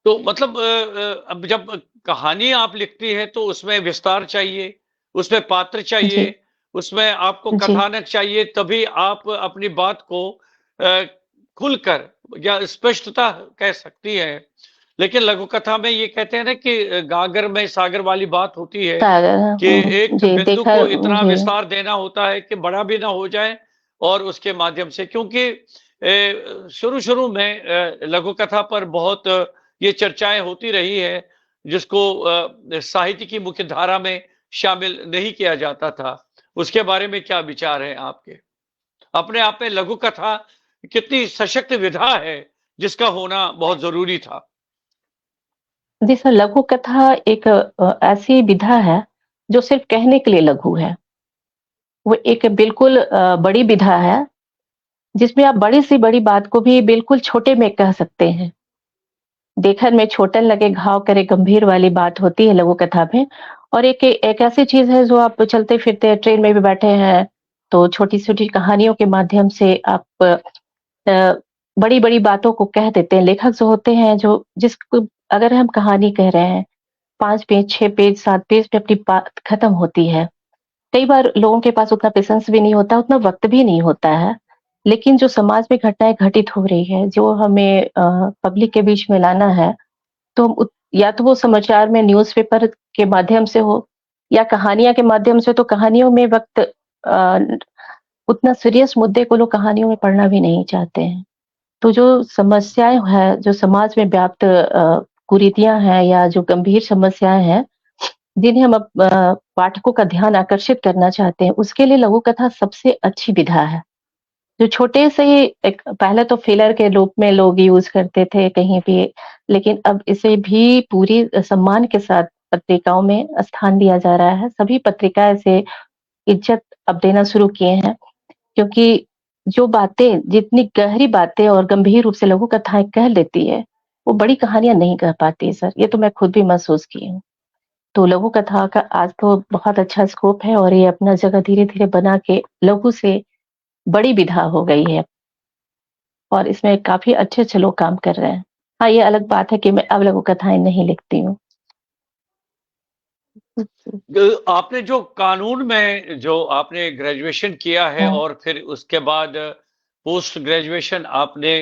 तो मतलब अब जब कहानी आप लिखती हैं तो उसमें विस्तार चाहिए, उसमें पात्र जी, चाहिए, उसमें आपको जी, कथानक चाहिए, तभी आप अपनी बात को अ, खुलकर या स्पष्टता कह सकती हैं। लेकिन लघु कथा में ये कहते हैं ना कि गागर में सागर वाली बात होती है सागर कि एक जी, बिंदु देखा को इतना जी, विस्तार देना होता है कि बड़ा भी ना हो जाए और उसके माध्यम से क्योंकि शुरू-शुरू में लघु कथा पर बहुत ये चर्चाएँ होती रही है, जिसको साहित्य की मुख्य धारा में शामिल नहीं किया जाता था। उसके बारे में क्या विचार हैं आपके? अपने आप में लघु कथा कितनी सशक्त विधा है, जिसका होना बहुत ज़रूरी था? जी सर, लघु कथा एक ऐसी विधा है, जो सिर्फ़ कहने के लिए लघु है। वो एक बिल्कुल बड़ी विधा है, जिसमें आप बड़ी से बड़ी बात को भी बिल्कुल छोटे में कह सकते हैं। देखन में छोटन लगे घाव करे गंभीर वाली बात होती है लघु कथा में और एक एक ऐसी चीज़ है जो आप चलते-फिरते ट्रेन में भी बैठे हैं, तो छोटी-छोटी कहानियों के माध्यम से आप बड़ी-बड़ी बातों को कह देते हैं। लेखक जो होते हैं जो जिसको अगर हम कहानी कह रहे हैं, 5 पेज, 6 पेज, 7 पेज पे अपनी बात खत्म होती है। कई बार लोगों के पास उतना पेशेंस भी नहीं होता, उतना वक़्त भी नहीं होता है। लेकिन जो समाज में घटनाएँ घटित हो रही है, जो हमें पब्लिक के बीच में लाना है, तो हम उत या तो वो समाचार में न्यूज़पेपर के माध्यम से हो या कहानियाँ के माध्यम से, तो कहानियों में वक़्त उतना सीरियस मुद्दे को लोग कहानियों में पढ़ना भी नहीं चाहते हैं। तो जो समस्याएँ हैं, जो समाज में व्याप्त कुरीतियाँ हैं या जो गंभीर समस्याएँ हैं, जिन्हें हम पाठकों का ध्यान आकर्षित करना चाहते हैं, उसके लिए लघु कथा सबसे अच्छी विधा है। जो छोटे से ही एक पहले तो फिलर के रूप में लोग यूज़ करते थे कहीं भी, लेकिन अब इसे भी पूरी सम्मान के साथ पत्रिकाओं में स्थान दिया जा रहा है। सभी पत्रिकाएँ इसे इज़्ज़त अब देना शुरू किए हैं, क्योंकि जो बातें जितनी गहरी बातें और गंभीर रूप से लघु कथाएँ कह लेती है, वो बड़ी कहानियाँ नहीं कह पाती है सर। ये तो मैं खुद भी महसूस की हूँ। तो लघु कथा का आज तो बहुत अच्छा स्कोप है और ये अपना जगह धीरे-धीरे बना के लघु से बड़ी विधा हो गई है और इसमें काफ़ी अच्छे-अच्छे लोग काम कर रहे हैं। हाँ, ये अलग बात है कि मैं अब लघु कथाएँ नहीं लिखती हूँ। जी। आपने जो कानून में जो आपने ग्रेजुएशन किया है हाँ, और फिर उसके बाद पोस्ट ग्रेजुएशन आपने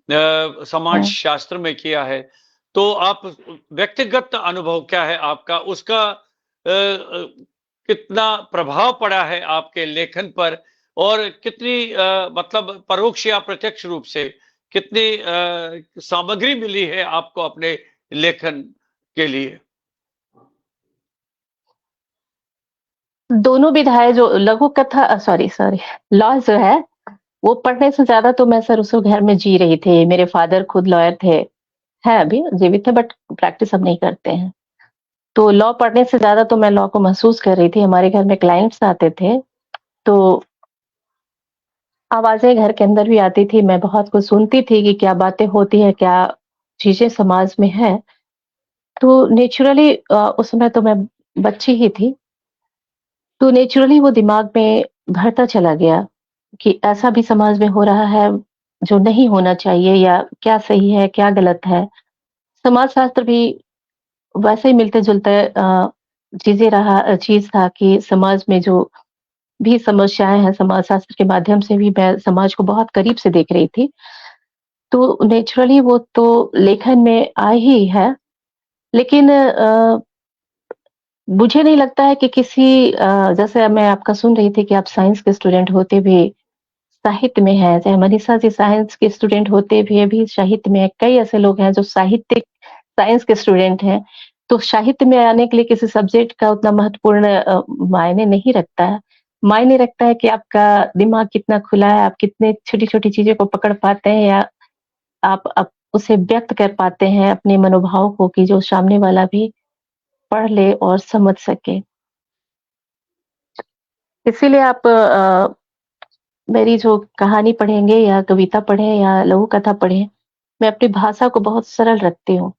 समाज हाँ। शास्त्र में किया है, तो आप व्यक्तिगत अनुभव क्या है आपका? उसका कितना प्रभाव पड़ा है आपके लेखन पर और कितनी मतलब परोक्ष या प्रत्यक्ष रूप से कितनी सामग्री मिली है आपको अपने लेखन के लिए? दोनों विधाएँ जो लघु कथा सॉरी, सॉरी लॉ जो है, वो पढ़ने से ज़्यादा तो मैं सर उस घर में जी रही थी। मेरे फादर खुद लॉयर थे, हैं अभी जीवित है बट प्रैक्टिस अब नहीं करते हैं। तो लॉ पढ़ने से ज़्यादा तो मैं लॉ को महसूस कर रही थी। हमारे घर में क्लाइंट्स आते थे, तो आवाज़ें घर के अंदर भी आती थी। मैं बहुत कुछ सुनती थी कि क्या बातें होती हैं, क्या चीज़ें समाज में हैं। तो नेचुरली उस समय तो मैं बच्ची ही थी, तो नेचुरली वो दिमाग में भरता चला गया कि ऐसा भी समाज में हो रहा है, जो नहीं होना चाहिए या क्या सही है, क्या गलत है। समाजशास्त्र भी वैसे ही मिलते-जुलते चीज़ था कि समाज में जो भी समस्याएँ हैं, समाजशास्त्र के माध्यम से भी मैं समाज को बहुत करीब से देख रही थी। तो नेचुरली वो तो लेखन में आ ही है, लेकिन मुझे नहीं लगता है कि किसी जैसे अब मैं आपका सुन रही थी कि आप साइंस के स्टूडेंट होते भी साहित्य में हैं, चाहे मनीषा जी साइंस के स्टूडेंट होते हुए भी साहित्य में हैं। कई ऐसे लोग हैं जो साहित्यिक साइंस के स्टूडेंट हैं, तो साहित्य में आने के लिए किसी सब्जेक्ट का उतना महत्वपूर्ण मायने नहीं रखता है। मायने रखता है कि आपका दिमाग कितना खुला है, आप कितने छोटी-छोटी चीज़ों को पकड़ पाते हैं या आप उसे व्यक्त कर पाते हैं अपने मनोभाव को कि जो सामने वाला भी पढ़ ले और समझ सके। इसीलिए आप मेरी जो कहानी पढ़ेंगे या कविता पढ़ें या लघु कथा पढ़ें, मैं अपनी भाषा को बहुत सरल रखती हूँ।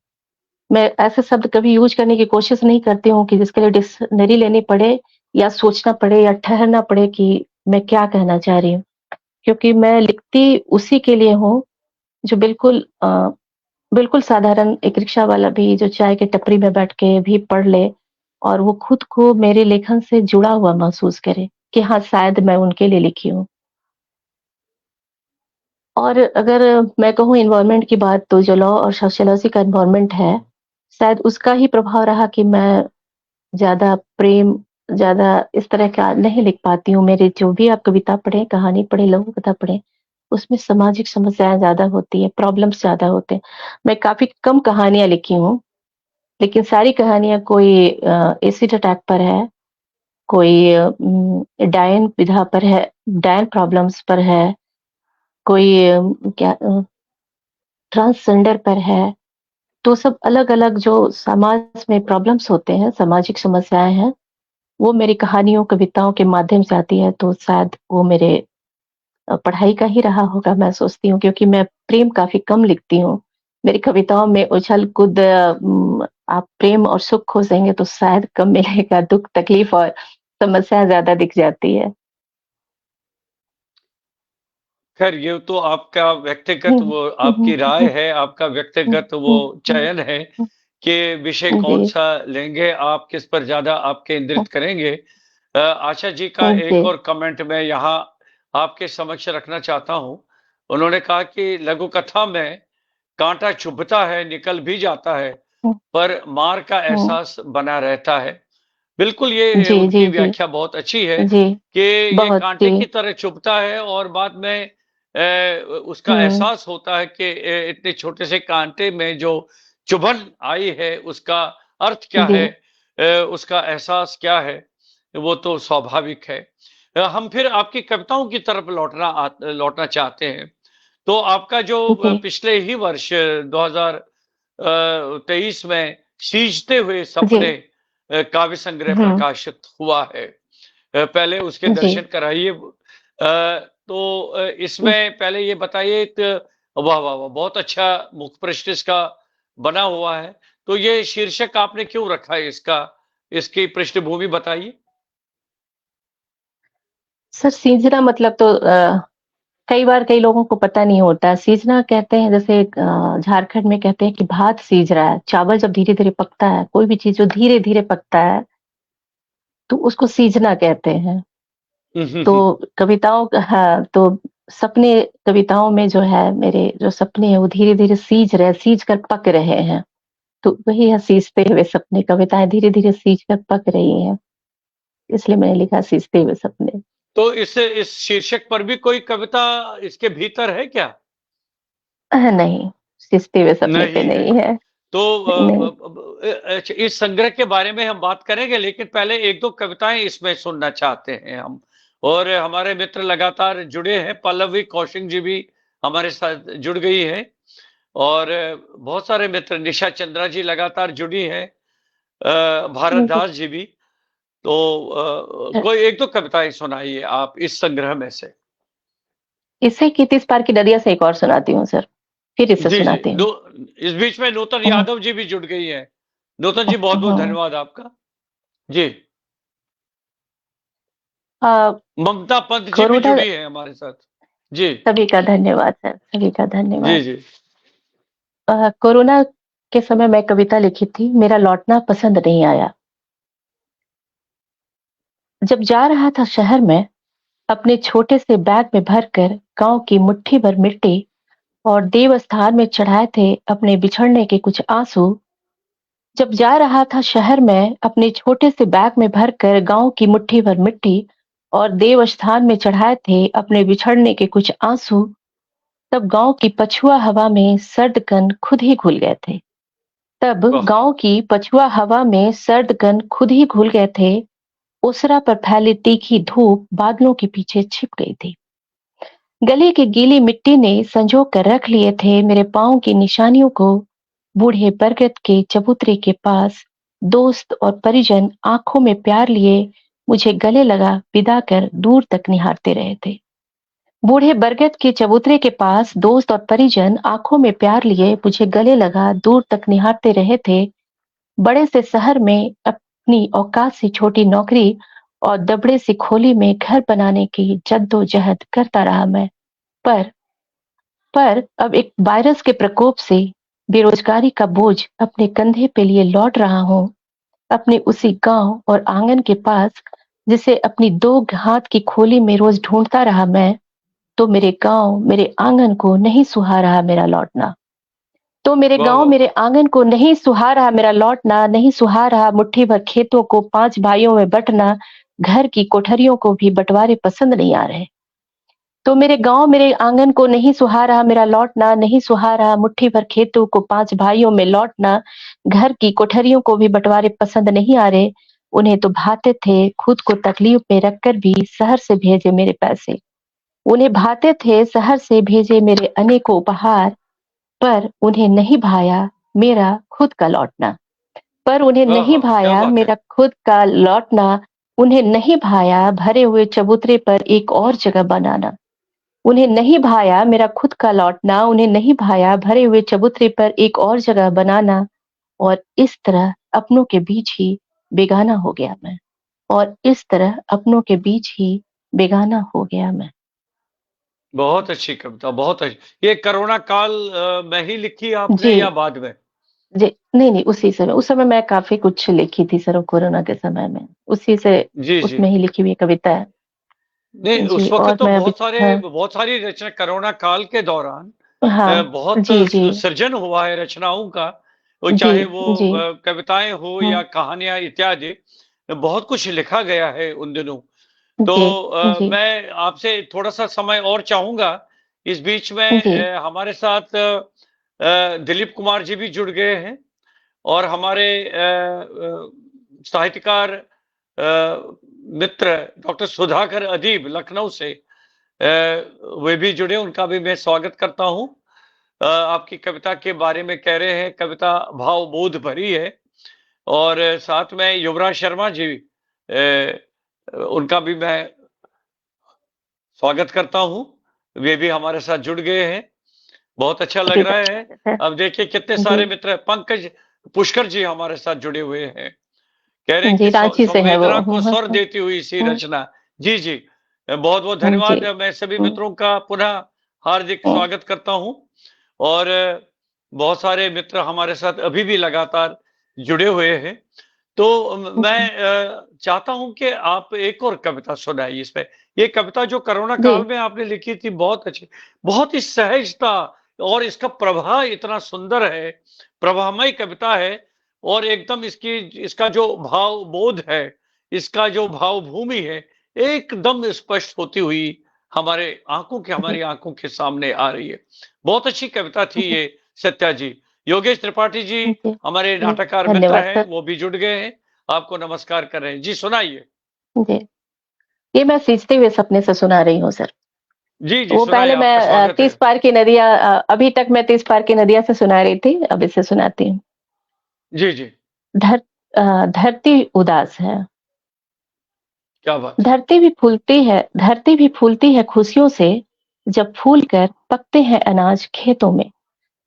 मैं ऐसे शब्द कभी यूज़ करने की कोशिश नहीं करती हूँ कि जिसके लिए डिक्शनरी लेनी पड़े या सोचना पड़े या ठहरना पड़े कि मैं क्या कहना चाह रही हूँ। क्योंकि मैं लिखती उसी के लिए हूँ, जो बिल्कुल साधारण एक रिक्शा वाला भी जो चाय की टपरी में बैठ के भी पढ़ ले और वो खुद को मेरे लेखन से जुड़ा हुआ महसूस करे, कि हाँ, शायद मैं उनके लिए लिखी हूँ। और अगर मैं कहूँ एनवायरनमेंट की बात तो जो लॉ और सोशियोलॉजी का एनवायरनमेंट है, शायद उसका ही प्रभाव रहा कि मैं ज़्यादा प्रेम, ज़्यादा इस तरह का नहीं लिख पाती हूँ। मेरे जो भी आप कविता पढ़ें, कहानी पढ़ें, लघु कथा पढ़ें, उसमें सामाजिक समस्याएँ ज़्यादा होती हैं, प्रॉब्लम्स ज़्यादा होते हैं। मैं काफ़ी कम कहानियाँ लिखी हूँ, लेकिन सारी कहानियाँ कोई एसिड अटैक पर है, कोई डायन विधा पर है, डायन प्रॉब्लम्स पर है, कोई ट्रांसजेंडर पर है। तो सब अलग-अलग जो समाज में प्रॉब्लम्स होते हैं, सामाजिक समस्याएँ हैं, वो मेरी कहानियों, कविताओं के माध्यम से आती है, तो शायद वो मेरे पढ़ाई का ही रहा होगा, मैं सोचती हूँ क्योंकि मैं प्रेम काफ़ी कम लिखती हूँ। मेरी कविताओं में उछल-कूद आप प्रेम और सुख खोजेंगे तो शायद कम मिलेगा, दुःख, तकलीफ और समस्या ज़्यादा दिख जाती है। खैर ये तो आपका व्यक्तिगत हुँ, वो हुँ, आपकी हुँ, राय हुँ, है, आपका हुँ, व्यक्तिगत वो हुँ, हुँ, चयन है हुँ, कि विषय जी, कौन-सा लेंगे, आप किस पर ज़्यादा आप हुँ, केंद्रित करेंगे। आशा जी का हुँ, एक जी, और कमेंट मैं यहाँ आपके समक्ष रखना चाहता हूँ। उन्होंने कहा कि लघु कथा में काँटा चुभता है, निकल भी जाता है, हुँ, पर मार का हुँ, एहसास बना रहता है। बिल्कुल, ये जी, उनकी जी, जी, व्याख्या बहुत अच्छी है जी, कि ये बहुत काँटे जी, की तरह चुभता है और बाद में उसका हुँ, एहसास होता है कि इतने छोटे से काँटे में जो चुभन आई है, उसका अर्थ क्या जी, है? उसका एहसास क्या है? वो तो स्वाभाविक है। हम फिर आपकी कविताओं की तरफ लौटना चाहते हैं। तो आपका जो जी, पिछले ही वर्ष 2023 में सींचते हुए जी, सपने काव्य संग्रह हुँ, प्रकाशित हुआ है। पहले उसके जी, दर्शन कराइए। तो हुँ। इसमें पहले ये बताइए वाह, वाह, वाह! बहुत अच्छा मुखपृष्ठ इसका बना हुआ है। तो ये शीर्षक आपने क्यों रखा है इसका? इसकी पृष्ठभूमि बताइए। सर सींचना मतलब तो कई बार कई लोगों को पता नहीं होता। सींचना कहते हैं जैसे झारखंड में कहते हैं कि भात सीज रहा है। चावल जब धीरे-धीरे पकता है, कोई भी चीज़ जो धीरे-धीरे पकता है, तो उसको सींचना कहते हैं। हुँ, हुँ, तो हुँ। कविताओं हाँ, तो सपने कविताओं में जो है मेरे जो सपने हैं वो धीरे-धीरे सीज रहे हैं, सीज कर पक रहे हैं। तो वही है सींचते हुए सपने, कविताएँ धीरे-धीरे सींच कर पक रही हैं। इसलिए मैंने लिखा सींचते हुए सपने। तो इस शीर्षक पर भी कोई कविता इसके भीतर है क्या? नहीं, सींचते हुए सपने पे नहीं है। नहीं है। तो नहीं। अच्छा इस संग्रह के बारे में हम बात करेंगे, लेकिन पहले 1-2 कविताएँ इसमें सुनना चाहते हैं हम। और हमारे मित्र लगातार जुड़े हैं, पल्लवी कौशिक जी भी हमारे साथ जुड़ गई हैं और बहुत सारे मित्र निशा चंद्रा जी लगातार जुड़ी हैं, भारत जी। दास जी भी। तो कोई 1-2 कविताएँ सुनाइए आप इस संग्रह में से। इसे कि तीस पार की नदियाँ से एक और सुनाती हूँ सर, फिर इसे जी, जी। सुनाती नो हूँ। इस बीच में नूतन हुँ, यादव जी भी जुड़ गई हैं। नूतन जी बहुत-बहुत हुँ। धन्यवाद आपका। जी। अ, ममता पंत जी भी कोरोना जुड़ी हैं हमारे साथ। जी। सभी का धन्यवाद सर, सभी का धन्यवाद। जी, जी। कोरोना के समय मैं कविता लिखी थी, मेरा लौटना पसंद नहीं आया। जब जा रहा था शहर में, अपने छोटे से बैग में भरकर गाँव की मुट्ठी भर मिट्टी और देवस्थान में चढ़ाए थे अपने बिछड़ने के कुछ आँसू। जब जा रहा था शहर में अपने छोटे से बैग में भरकर गाँव की मुट्ठी भर मिट्टी और देवस्थान में चढ़ाए थे अपने बिछड़ने के कुछ आँसू, तब गाँव की पछुआ हवा में सर्द कण खुद ही घुल गए थे। तब वाह! गाँव की पछुआ हवा में सर्द कण खुद ही घुल गए थे। उसरा पर फैली तीखी धूप बादलों के पीछे छिप गई थी। गले की गीली मिट्टी ने संजो कर रख लिए थे मेरे पाँव की निशानियों को। बूढ़े बरगद के चबूतरे के पास दोस्त और परिजन आंखों में प्यार लिए मुझे गले लगा विदा कर दूर तक निहारते रहे थे। बूढ़े बरगद के चबूतरे के पास दोस्त और परिजन आंखों में प्यार लिए मुझे गले लगा दूर तक निहारते रहे थे। बड़े से शहर में अपनी औकात से छोटी नौकरी और दबड़े सी खोली में घर बनाने की जद्दोजहद करता रहा मैं। पर अब एक वायरस के प्रकोप से बेरोजगारी का बोझ अपने कंधे पे लिए लौट रहा हूँ। अपने उसी गांव और आंगन के पास जिसे अपनी 2 हाथ की खोली में रोज ढूंढता रहा मैं, तो मेरे गांव, मेरे आंगन को नहीं सुहा रहा मेरा लौटना। तो मेरे वाह गांव, वाह मेरे आंगन को नहीं सुहा रहा मेरा लौटना, नहीं सुहा रहा मुट्ठी भर खेतों को 5 भाइयों में बँटना, घर की कोठरियों को भी बँटवारे पसंद नहीं आ रहे। तो मेरे गाँव, मेरे आंगन को नहीं सुहा रहा मेरा लौटना, नहीं सुहा रहा मुट्ठी भर खेतों को 5 भाइयों में लौटना, घर की कोठरियों को भी बँटवारे पसंद नहीं आ रहे। उन्हें तो भाते थे खुद को तकलीफ में रखकर भी शहर से भेजे मेरे पैसे। उन्हें भाते थे शहर से भेजे मेरे अनेकों उपहार, पर उन्हें नहीं भाया मेरा खुद का लौटना। पर उन्हें वाह नहीं वाह, क्या भाया बात है। मेरा खुद का लौटना, उन्हें नहीं भाया भरे हुए चबूतरे पर एक और जगह बनाना। उन्हें नहीं भाया मेरा खुद का लौटना, उन्हें नहीं भाया भरे हुए चबूतरे पर एक और जगह बनाना, और इस तरह अपनों के बीच ही बेगाना हो गया मैं। और इस तरह अपनों के बीच ही बेगाना हो गया मैं। बहुत अच्छी कविता, बहुत अच्छी। ये कोरोना काल में ही लिखी आपने या जी, बाद में? जी। नहीं, नहीं, उसी समय, उस समय मैं काफ़ी कुछ लिखी थी सर कोरोना के समय में। उसी से जी, जी। उसमें ही लिखी हुई कविता है। नहीं, जी, उस वक़्त और तो मैं अभी हाँ, बहुत सारी रचना कोरोना काल के दौरान हाँ। बहुत जी, जी। सृजन हुआ है रचनाओं का, वो जी, चाहे वो जी। कविताएँ हो हुँ, या कहानियाँ इत्यादि, बहुत कुछ लिखा गया है उन दिनों। तो जी, जी, मैं आपसे थोड़ा-सा समय और चाहूँगा। इस बीच में जी, हमारे साथ दिलीप कुमार जी भी जुड़ गए हैं और हमारे साहित्यकार मित्र डॉक्टर सुधाकर अदीब लखनऊ से वे भी जुड़े, उनका भी मैं स्वागत करता हूँ। आपकी कविता के बारे में कह रहे हैं, कविता भावबोध भरी है और साथ में युवराज शर्मा जी उनका भी मैं स्वागत करता हूँ। वे भी हमारे साथ जुड़ गए हैं, बहुत अच्छा लग जी रहा सर। है। सर, अब देखिए कितने जी, सारे मित्र हैं, पंकज पुष्कर जी हमारे साथ जुड़े हुए हैं। कह रहे हैं जी, कि रांची से है वो। संवेदना को हुँ, हुँ, स्वर हुँ, देती हुई सी हुँ, रचना। जी, जी। बहुत-बहुत जी, धन्यवाद। मैं सभी हुँ, मित्रों का पुनः हार्दिक हुँ, स्वागत करता हूँ और बहुत सारे मित्र हमारे साथ अभी भी लगातार जुड़े हुए हैं। तो मैं जी, चाहता हूँ कि आप एक और कविता सुनाइए इसमें। ये कविता जो कोरोना जी, काल में आपने लिखी थी बहुत अच्छी, बहुत ही सहजता और इसका प्रवाह इतना सुंदर है, प्रवाहमय कविता है और एकदम इसकी इसका जो भाव बोध है, इसका जो भावभूमि है, एकदम स्पष्ट होती हुई जी, हमारी आँखों के सामने आ रही है। बहुत अच्छी कविता थी जी, ये सत्या जी। योगेश त्रिपाठी जी जी, हमारे जी, नाटककार मित्र धन्यवाद हैं, सर। वो भी जुड़ गए हैं। आपको नमस्कार कर रहे हैं। जी, सुनाइए। जी, ये मैं सींचते हुए सपने से सुना रही हूँ सर। जी, जी, वो सुनाइए, पहले मैं आपका स्वागत 30 है। पार की नदियाँ, अभी तक मैं 30 पार की नदियाँ से सुना रही थी, अब इसे सुनाती हूँ। जी, जी, धर धरती उदास है। क्या बात है। धरती भी फूलती है खुशियों से, जब फूल कर पकते हैं अनाज खेतों में।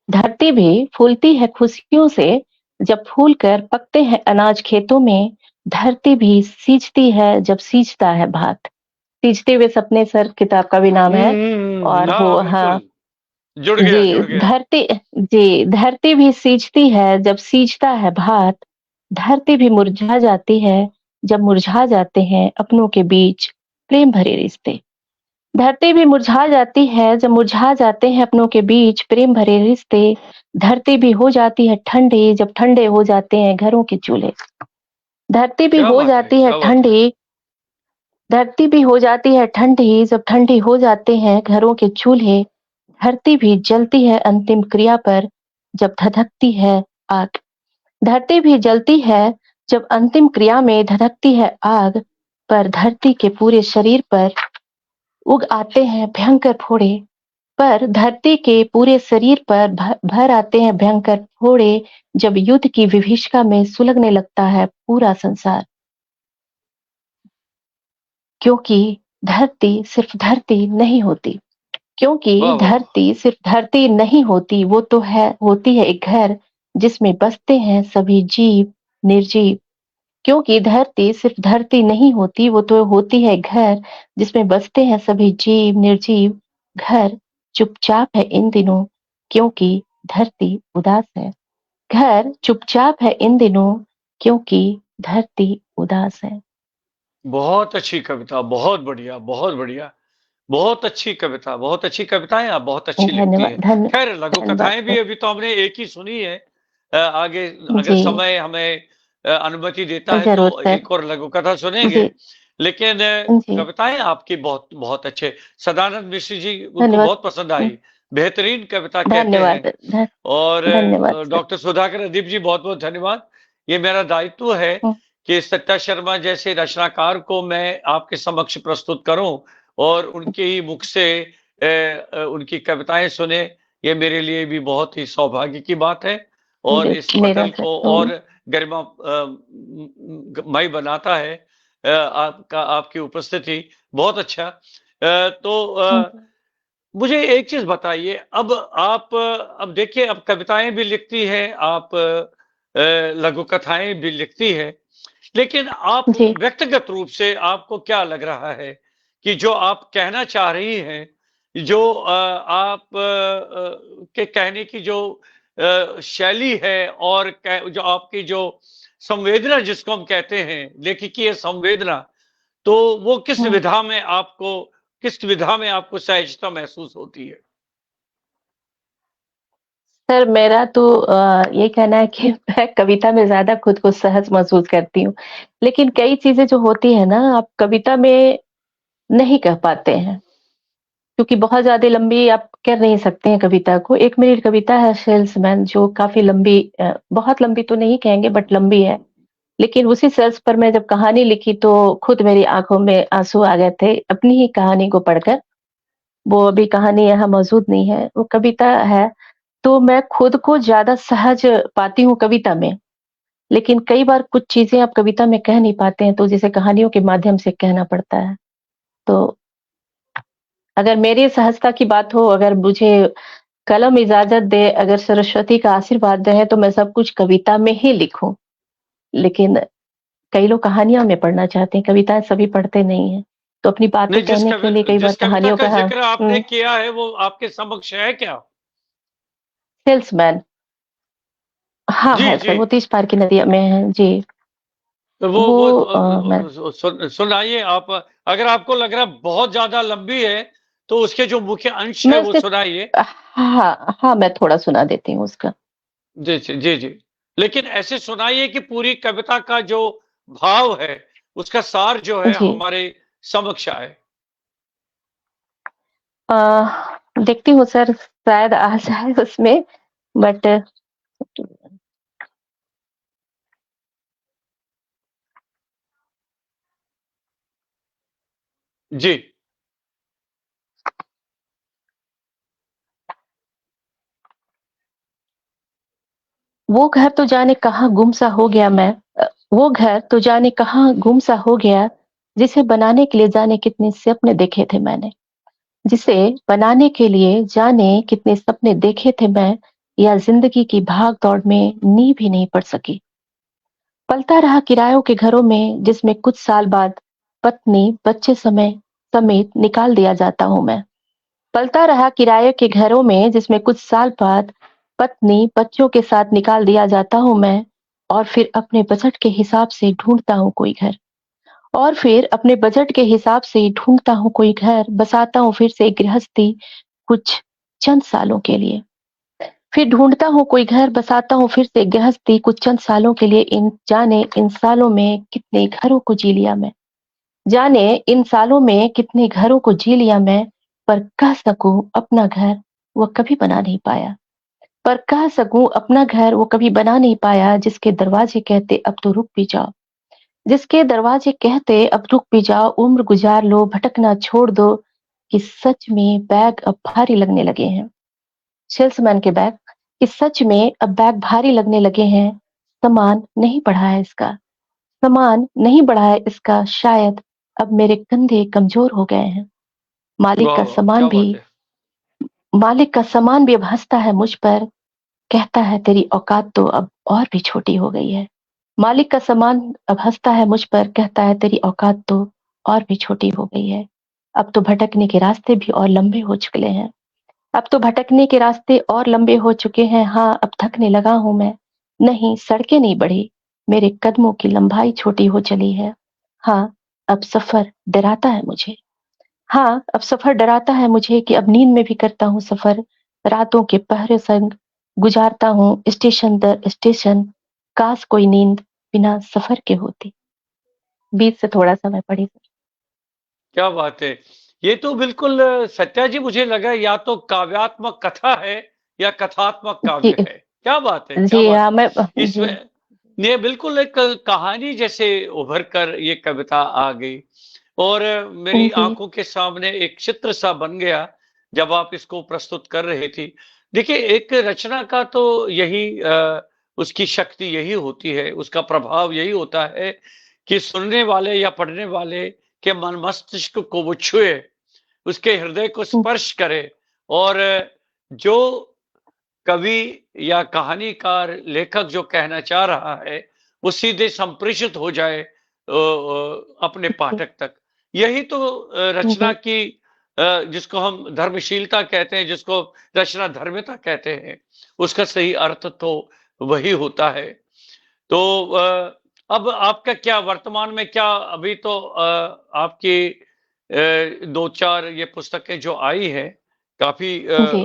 धरती भी फूलती है खुशियों से, जब फूल कर पकते हैं अनाज खेतों में। धरती भी सींचती है जब सींचता है भात। सींचते हुए सपने सर किताब का भी नाम है। और वो हाँ, हाँ, बिल्कुल। जुड़ गया, जी, जुड़ गया। धरती भी सींचती है जब सींचता है भात। धरती भी मुरझा जाती है जब मुरझा जाते हैं अपनों के बीच प्रेम भरे रिश्ते। धरती भी मुरझा जाती है जब मुरझा जाते हैं अपनों के बीच प्रेम भरे रिश्ते। धरती भी हो जाती है ठंडी जब ठंडे हो जाते हैं घरों के चूल्हे। धरती भी क्या हो बात है, जाती है क्या बात है। ठंडी धरती भी हो जाती है ठंडी जब ठंडी हो जाते हैं घरों के चूल्हे। धरती भी जलती है अंतिम क्रिया पर जब धधकती है आग। धरती भी जलती है जब अंतिम क्रिया में धधकती है आग। पर धरती के पूरे शरीर पर उग आते हैं भयंकर फोड़े। पर धरती के पूरे शरीर पर भर आते हैं भयंकर फोड़े, जब युद्ध की विभीषिका में सुलगने लगता है पूरा संसार। क्योंकि धरती सिर्फ धरती नहीं होती, क्योंकि वाह, वाह, वाह! धरती सिर्फ धरती नहीं होती, वो तो होती है एक घर जिसमें बसते हैं सभी जीव, निर्जीव। क्योंकि धरती सिर्फ धरती नहीं होती, वो तो होती है घर जिसमें बसते हैं सभी जीव, निर्जीव। घर चुपचाप है इन दिनों, क्योंकि धरती उदास है। घर चुपचाप है इन दिनों, क्योंकि धरती उदास है। बहुत अच्छी कविता, बहुत बढ़िया, बहुत बढ़िया। बहुत अच्छी कविता, बहुत अच्छी कविताएँ आप बहुत अच्छी लिखती धन्यवाद, हैं। ख़ैर लघु कथाएँ भी धन्यवाद। अभी तो हमने एक ही सुनी है। आगे अगर जी, समय हमें अनुमति देता है ज़रूर तो सर। एक और लघु कथा सुनेंगे। जी, लेकिन जी, कविताएँ आपकी बहुत बहुत अच्छे सदानंद मिश्र जी उनको धन्यवाद। बहुत पसंद हुँ, आई। बेहतरीन कविता कहते हैं धन्यवाद, और धन्यवाद सर। डॉक्टर सुधाकर अदीप जी बहुत-बहुत धन्यवाद। ये मेरा दायित्व है हुँ, कि सत्या शर्मा जैसे रचनाकार को मैं आपके समक्ष प्रस्तुत करूँ और उनके ही मुख से उनकी कविताएँ सुने, ये मेरे लिए भी बहुत ही सौभाग्य की बात है और इस मेरा पटल सर। को और गरिमा मय बनाता है आपका आपकी उपस्थिति बहुत अच्छा। तो हुँ, मुझे एक चीज़ बताइए, अब देखिए अब कविताएँ भी लिखती हैं, आप लघु कथाएँ भी लिखती हैं, लेकिन आप जी, व्यक्तिगत रूप से आपको क्या लग रहा है कि जो आप कहना चाह रही हैं, जो आप के कहने की जो शैली है और क जो आपकी जो संवेदना जिसको हम कहते हैं, लेखिकीय संवेदना, तो वो हुँ। किस विधा में आपको सहजता महसूस होती है? सर मेरा तो ये कहना है कि मैं कविता में ज़्यादा खुद को सहज महसूस करती हूँ। लेकिन कई चीज़ें जो होती हैं ना, आप कविता में नहीं कह पाते हैं, क्योंकि बहुत ज़्यादा लंबी आप कर नहीं सकते हैं कविता को। 1 मिनट कविता है सेल्समैन जो काफ़ी लंबी बहुत लंबी तो नहीं कहेंगे बट लंबी है। लेकिन उसी सेल्स पर मैं जब कहानी लिखी तो खुद मेरी आँखों में आँसू आ गए थे, अपनी ही कहानी को पढ़कर। वो अभी कहानी यहाँ मौजूद नहीं है, वो कविता है। तो मैं खुद को ज़्यादा सहज पाती हूँ कविता में, लेकिन कई बार कुछ चीज़ें आप कविता में कह नहीं पाते हैं, तो जैसे कहानियों के माध्यम से कहना पड़ता है। तो अगर मेरी सहजता की बात हो, अगर मुझे कलम इजाज़त दे, अगर सरस्वती का आशीर्वाद दे, तो मैं सब कुछ कविता में ही लिखूँ। लेकिन कई लोग कहानियाँ में पढ़ना चाहते हैं, कविताएँ सभी पढ़ते नहीं हैं। तो अपनी बातें नहीं, कहने के लिए कई बार जिस कविता कहानियों का का हाँ, ज़िक्र आपने किया है, वो आपके समक्ष है क्या? सेल्समैन हाँ, जी, है जी। सर, वो 30 पार की नदियाँ में है। जी, तो वो मैं सुनाइए आप अगर आपको लग रहा है बहुत ज़्यादा लंबी है, तो उसके जो मुख्य अंश है मैं वो सिर्फ़ सुनाइए। हाँ, हाँ, मैं थोड़ा सुना देती हूँ उसका। जी, जी, जी, जी। लेकिन ऐसे सुनाइए कि पूरी कविता का जो भाव है, उसका सार जो है जी। हमारे समक्ष आए। देखती हूँ सर शायद आ जाए उसमें बट जी, वो घर तो जाने कहाँ गुम-सा हो गया मैं वो घर तो जाने कहाँ गुम-सा हो गया, जिसे बनाने के लिए जाने कितने सपने देखे थे मैंने। जिसे बनाने के लिए जाने कितने सपने देखे थे मैं, या ज़िंदगी की भाग-दौड़ में नींव भी नहीं पड़ सकी। पलता रहा किरायों के घरों में जिसमें कुछ साल बाद पत्नी, बच्चे समेत निकाल दिया जाता हूँ मैं। पलता रहा किराए के घरों में जिसमें कुछ साल बाद पत्नी, बच्चों के साथ निकाल दिया जाता हूँ मैं और फिर अपने बजट के हिसाब से ढूँढता हूँ कोई घर। और फिर अपने बजट के हिसाब से ढूँढता हूँ कोई घर, बसाता हूँ फिर से गृहस्थी कुछ चंद सालों के लिए। फिर ढूँढता हूँ कोई घर, बसाता हूँ फिर से गृहस्थी कुछ चंद सालों के लिए इन जाने इन सालों में कितने घरों को जी लिया मैं। जाने इन सालों में कितने घरों को जी लिया मैं, पर कह सकूँ अपना घर वो कभी बना नहीं पाया। पर कह सकूँ अपना घर वो कभी बना नहीं पाया, जिसके दरवाजे कहते अब तो रुक भी जाओ। जिसके दरवाजे कहते अब रुक भी जाओ, उम्र गुजार लो, भटकना छोड़ दो, कि सच में बैग अब भारी लगने लगे हैं। सेल्समैन के बैग कि सच में अब बैग भारी लगने लगे हैं, सामान नहीं बढ़ा है इसका। सामान नहीं बढ़ा है इसका शायद अब मेरे कंधे कमज़ोर हो गए हैं। मालिक वाह, का वाह! सामान क्या भी बात है। मालिक का सामान भी अब हँसता है मुझ पर, कहता है तेरी औकात तो अब और भी छोटी हो गई है। मालिक का सामान अब हँसता है मुझ पर, कहता है तेरी औकात तो और भी छोटी हो गई है। अब तो भटकने के रास्ते भी और लंबे हो चुके हैं। अब तो भटकने के रास्ते और लंबे हो चुके हैं। हाँ, अब थकने लगा हूँ मैं। नहीं, सड़कें नहीं बढ़ी, मेरे कदमों की लंबाई छोटी हो चली है। हाँ, अब सफ़र डराता है मुझे। हाँ, अब सफ़र डराता है मुझे कि अब नींद में भी करता हूँ सफ़र, रातों के पहरे संग गुज़ारता हूँ स्टेशन दर स्टेशन, काश कोई नींद बिना सफ़र के होती। बीच से थोड़ा-सा मैं पढ़ी। क्या बात है! ये तो बिल्कुल सत्या जी मुझे लगा या तो काव्यात्मक कथा है या कथात्मक जी, काव्य है। क्या बात है! क्या जी बात हाँ, है! मैं जी, इसमें ये बिल्कुल एक कहानी जैसे उभर कर ये कविता आ गई और मेरी जी, आँखों के सामने एक चित्र सा बन गया, जब आप इसको प्रस्तुत कर रही थी। देखिए, एक रचना का तो यही उसकी शक्ति यही होती है, उसका प्रभाव यही होता है कि सुनने वाले या पढ़ने वाले के मन मस्तिष्क को वो छुए, उसके हृदय को स्पर्श करे और जो कवि या कहानीकार, लेखक जो कहना चाह रहा है, वो सीधे संप्रेषित हो जाए अपने जी, पाठक तक। यही तो रचना जी, की जिसको हम धर्मशीलता कहते हैं, जिसको रचना धर्मिता कहते हैं, उसका सही अर्थ तो वही होता है। तो अब आपका क्या वर्तमान में क्या अभी तो आपकी 2-4 ये पुस्तकें जो आई हैं, काफ़ी जी।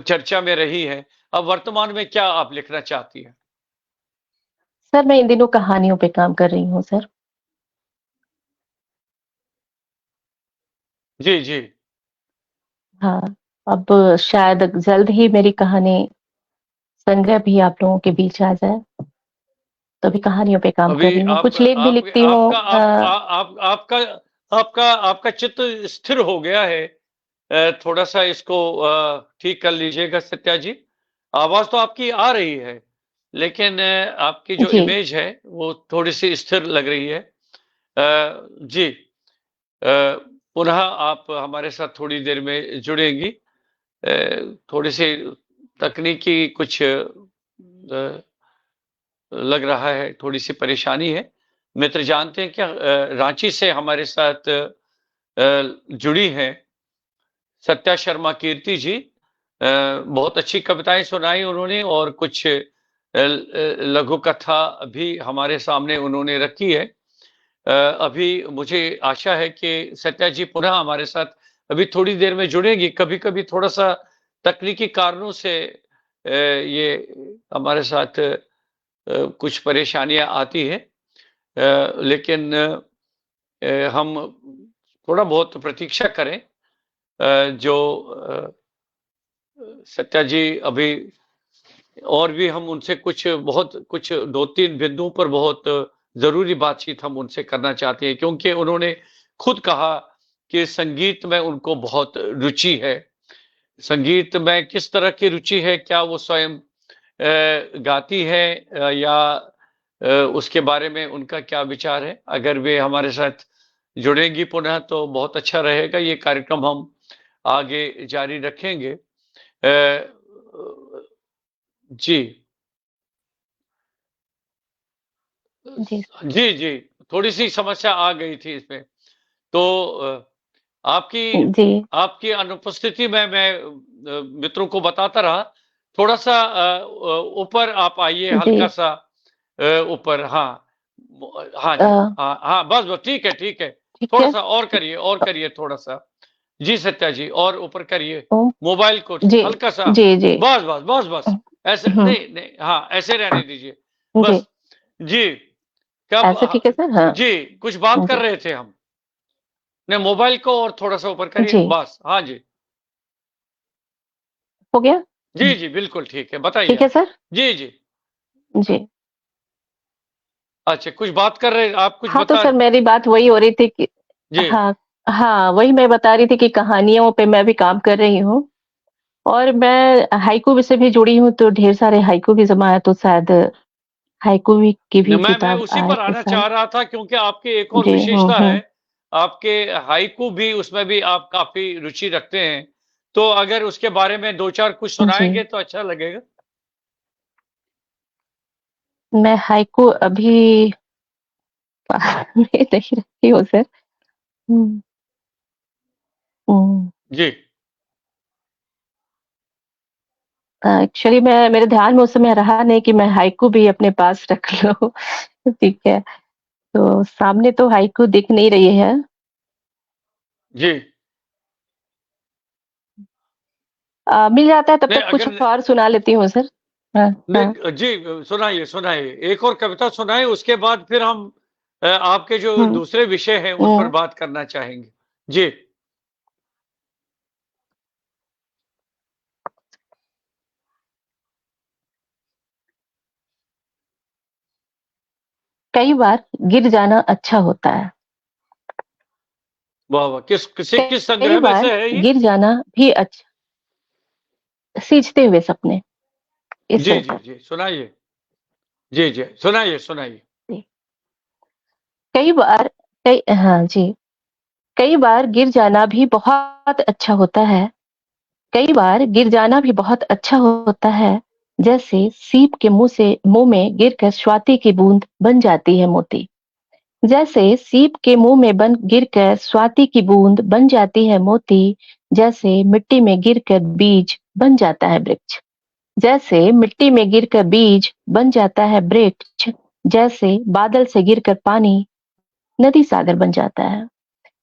चर्चा में रही है। अब वर्तमान में क्या आप लिखना चाहती हैं? सर, मैं इन दिनों कहानियों पे काम कर रही हूँ सर। जी, जी। हाँ, अब शायद जल्द ही मेरी कहानी संग्रह भी आप लोगों के बीच आ जाए, तो अभी कहानियों पे काम कर अभी रही हूँ। आप कुछ लेख भी आप लिखती हूँ आपका आप आ आप आपका आपका आपका चित्त स्थिर हो गया है। थोड़ा-सा इसको ठीक कर लीजिएगा सत्या जी। आवाज़ तो आपकी आ रही है, लेकिन आपकी जो जी, इमेज है, वो थोड़ी-सी स्थिर लग रही है। जी। पुनः आप हमारे साथ थोड़ी देर में जुड़ेंगी। थोड़ी-सी तकनीकी कुछ लग रहा है, थोड़ी-सी परेशानी है। मित्र जानते हैं क्या रांची से हमारे साथ जुड़ी हैं सत्या शर्मा कीर्ति जी। बहुत अच्छी कविताएँ सुनाई उन्होंने और कुछ लघु कथा भी हमारे सामने उन्होंने रखी है। अभी मुझे आशा है कि सत्या जी पुनः हमारे साथ अभी थोड़ी देर में जुड़ेंगी। कभी-कभी थोड़ा-सा तकनीकी कारणों से ये हमारे साथ कुछ परेशानियाँ आती हैं। लेकिन हम थोड़ा बहुत प्रतीक्षा करें। जो सत्या जी अभी और भी हम उनसे कुछ बहुत कुछ 2-3 बिंदुओं पर बहुत ज़रूरी बातचीत हम उनसे करना चाहते हैं क्योंकि उन्होंने खुद कहा कि संगीत में उनको बहुत रुचि है। संगीत में किस तरह की रुचि है, क्या वो स्वयं गाती हैं या उसके बारे में उनका क्या विचार है? अगर वे हमारे साथ जुड़ेंगी पुनः तो बहुत अच्छा रहेगा। ये कार्यक्रम हम आगे जारी रखेंगे। जी। जी, जी, जी। थोड़ी-सी समस्या आ गई थी इसमें। तो आपकी जी, आपकी अनुपस्थिति में मैं मित्रों को बताता रहा। थोड़ा-सा ऊपर आप आइए जी। हल्का-सा ऊपर हाँ। हाँ अ, जी। हाँ, हाँ, बस ठीक है, ठीक है। ठीक है। थोड़ा-सा और करिए थोड़ा-सा। जी, सत्या जी और ऊपर करिए। ओ मोबाइल को जी, हल्का-सा जी, जी। बस, बस, बस, बस। ऐसे हुँ, नहीं, नहीं हाँ, ऐसे रहने दीजिए। जी। बस। जी, कब ऐसे ठीक है सर? हाँ, जी, कुछ बात कर जी। रहे थे हम। नहीं, मोबाइल को और थोड़ा-सा ऊपर करिए, जी, बस। हाँ जी। हो गया? जी, जी, बिल्कुल ठीक है, बताइए ठीक है आप। सर? जी, जी। जी। अच्छा, कुछ बात कर रहे आप कुछ हाँ, तो बता सर मेरी बात वही हो रही थी कि जी। हाँ, हाँ, वही मैं बता रही थी कि कहानियों पे मैं भी काम कर रही हूँ और मैं हाइकू से भी जुड़ी हूँ, तो ढेर सारे हाइकू भी जमा है, तो शायद हाइकू की भी मैं किताब उसी आए पर इस आना साल। चाह रहा था क्योंकि आपकी एक और जी, विशेषता है, आपके हाइकू भी उसमें भी आप काफ़ी रुचि रखते हैं। तो अगर उसके बारे में 2-4 कुछ जी। सुनाएँगे तो अच्छा लगेगा। मैं हाइकू अभी में नहीं रखी हूँ सर। हुँ, हुँ। जी। एक्चुअली मैं मेरे ध्यान में उस समय रहा नहीं कि मैं हाइकू भी अपने पास रख लूँ। ठीक है, तो सामने तो हाइकू दिख नहीं रही है। जी। मिल जाता है तब नहीं तक कुछ अगर और सुना लेती हूँ सर। हाँ, हाँ। नहीं जी, सुनाइए, सुनाइए। एक और कविता सुनाएँ उसके बाद फिर हम आपके जो हुँ, दूसरे विषय हैं उन पर हुँ। बात करना चाहेंगे। जी। कई बार गिर जाना अच्छा होता है। वाह, वाह! किस कई संग्रह में बार से है ये? गिर जाना भी सींचते हुए सपने, इससे जी, जी, ऊपर। जी, सुनाइए। जी, जी, सुनाइए, सुनाइए। जी। कई बार हाँ जी। कई बार गिर जाना भी बहुत अच्छा होता है। कई बार गिर जाना भी बहुत अच्छा होता है, जैसे सीप के मुँह में गिरकर स्वाति की बूँद बन जाती है मोती। जैसे सीप के मुँह में बन गिरकर स्वाति की बूँद बन जाती है मोती, जैसे मिट्टी में गिरकर बीज बन जाता है वृक्ष। जैसे मिट्टी में गिरकर बीज बन जाता है वृक्ष, जैसे बादल से गिरकर पानी नदी सागर बन जाता है।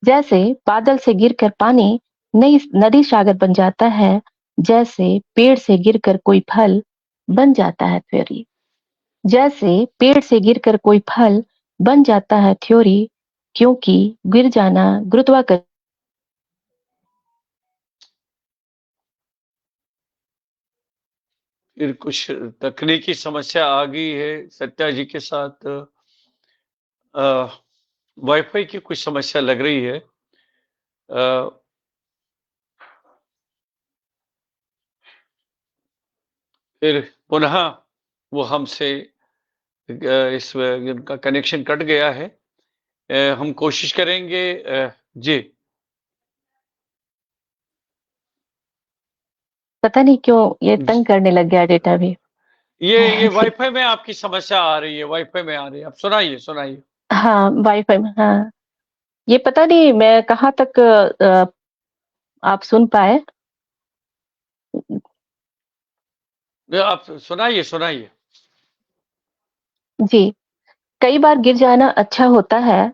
जैसे बादल से गिरकर पानी नई नदी सागर बन जाता है, जैसे पेड़ से गिरकर कोई फल बन जाता है थ्योरी। जैसे पेड़ से गिरकर कोई फल बन जाता है थ्योरी, क्योंकि गिर जाना गुरुत्वाकर्षण फिर कुछ तकनीकी समस्या आ गई है सत्या जी के साथ अ, वाईफ़ाई की कुछ समस्या लग रही है। अ, फिर पुनः वो हमसे इनका कनेक्शन कट गया है। हम कोशिश करेंगे जी। पता नहीं क्यों ये ज तंग करने लग गया डेटा भी। ये जी। वाईफ़ाई में आपकी समस्या आ रही है, वाईफ़ाई में आ रही है। आप सुनाइए, सुनाइए। हाँ, वाई-फाई में हाँ। ये पता नहीं मैं कहाँ तक आप सुन पाए? आप सुनाइए, सुनाइए। जी। कई बार गिर जाना अच्छा होता है।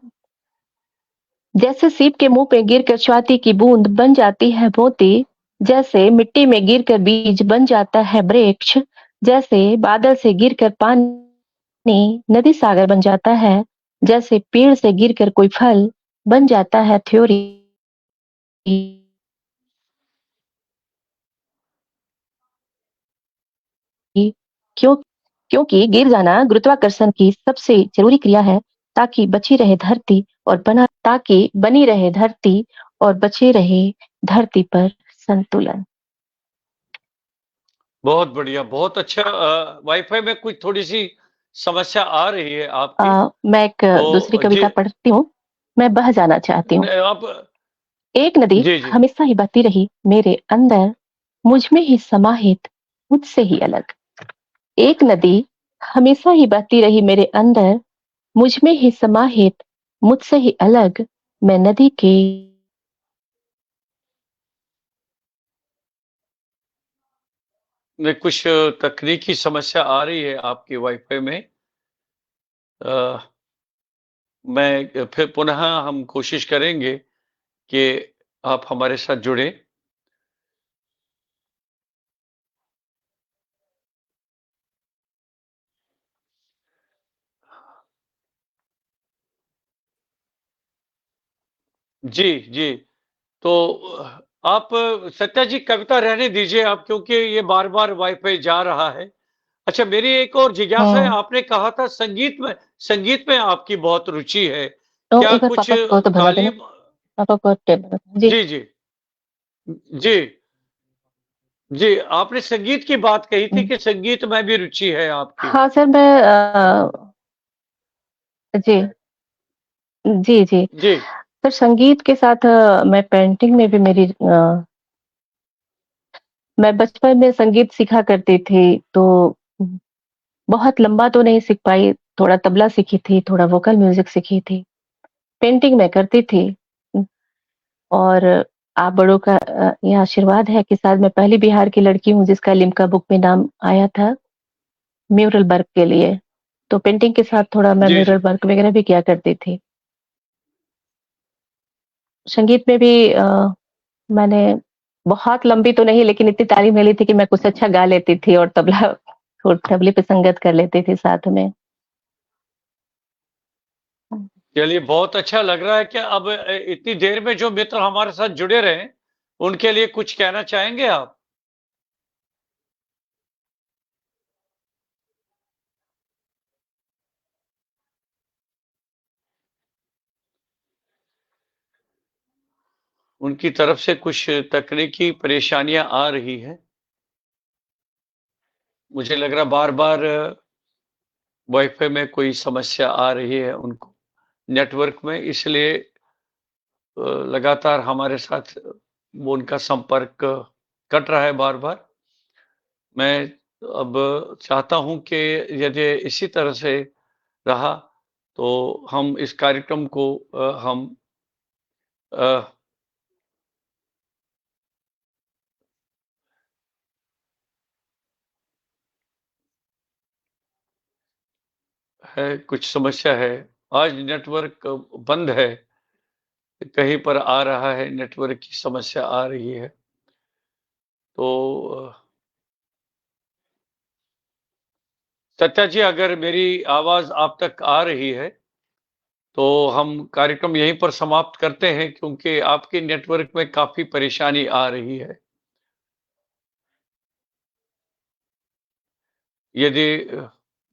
जैसे सीप के मुँह पे गिरकर स्वाति की बूँद बन जाती है मोती, जैसे मिट्टी में गिरकर बीज बन जाता है वृक्ष, जैसे बादल से गिरकर पानी नदी सागर बन जाता है, जैसे पेड़ से गिरकर कोई फल बन जाता है थ्योरी। क्यों क्योंकि गिर जाना गुरुत्वाकर्षण की सबसे ज़रूरी क्रिया है, ताकि बनी रहे धरती और बचे रहे धरती पर संतुलन। बहुत बढ़िया, बहुत अच्छा वाईफ़ाई में कुछ थोड़ी-सी समस्या आ रही है आपकी। मैं एक दूसरी तो जी कविता पढ़ती हूँ। मैं बह जाना चाहती हूँ। न आप एक नदी जी, जी। हमेशा ही बहती रही मेरे अंदर, मुझ में ही समाहित, मुझसे ही अलग। एक नदी हमेशा ही बहती रही मेरे अंदर, मुझ में ही समाहित, मुझसे ही अलग। मैं नदी के में कुछ तकनीकी समस्या आ रही है आपकी वाईफ़ाई में। अ, मैं फिर पुनः हम कोशिश करेंगे कि आप हमारे साथ जुड़ें। जी, जी। तो आप सत्या जी कविता रहने दीजिए आप क्योंकि ये बार-बार वाईफ़ाई जा रहा है। अच्छा मेरी एक और जिज्ञासा है हुँ। आपने कहा था संगीत में आपकी बहुत रुचि है। तो क्या एक बार कुछ पापा को तो भगा देना। तालीम पापा को टेप भगा जी। जी, जी। जी। जी, आपने संगीत की बात कही थी हुँ। कि संगीत में भी रुचि है आपकी। हाँ सर, मैं जी। जी, जी। जी, सर संगीत के साथ मैं पेंटिंग में भी मैं बचपन में संगीत सीखा करती थी, तो बहुत लंबा तो नहीं सीख पाई, थोड़ा तबला सीखी थी, थोड़ा वोकल म्यूज़िक सीखी थी। पेंटिंग मैं करती थी। और आप बड़ों का ये आशीर्वाद है कि शायद मैं पहली बिहार की लड़की हूँ जिसका लिम्का बुक में नाम आया था, म्यूरल वर्क के लिए। तो पेंटिंग के साथ थोड़ा मैं जी, म्यूरल जी। वर्क वगैरह भी किया करती थी। संगीत में भी मैंने बहुत लंबी तो नहीं, लेकिन इतनी तालीम ले ली थी कि मैं कुछ अच्छा गा लेती थी और और तबले पे संगत कर लेती थी साथ में। चलिए बहुत अच्छा लग रहा है कि अब इतनी देर में जो मित्र हमारे साथ जुड़े रहे, उनके लिए कुछ कहना चाहेंगे आप? उनकी तरफ से कुछ तकनीकी परेशानियाँ आ रही हैं। मुझे लग रहा बार-बार वाईफ़ाई में कोई समस्या आ रही है उनको, नेटवर्क में इसलिए लगातार हमारे साथ वो उनका संपर्क कट रहा है बार-बार। मैं अब चाहता हूँ कि यदि इसी तरह से रहा, तो हम इस कार्यक्रम को हम अ, है कुछ समस्या है। आज नेटवर्क बंद है, कहीं पर आ रहा है, नेटवर्क की समस्या आ रही है। तो सत्या जी अगर मेरी आवाज़ आप तक आ रही है, तो हम कार्यक्रम यहीं पर समाप्त करते हैं क्योंकि आपके नेटवर्क में काफ़ी परेशानी आ रही है। यदि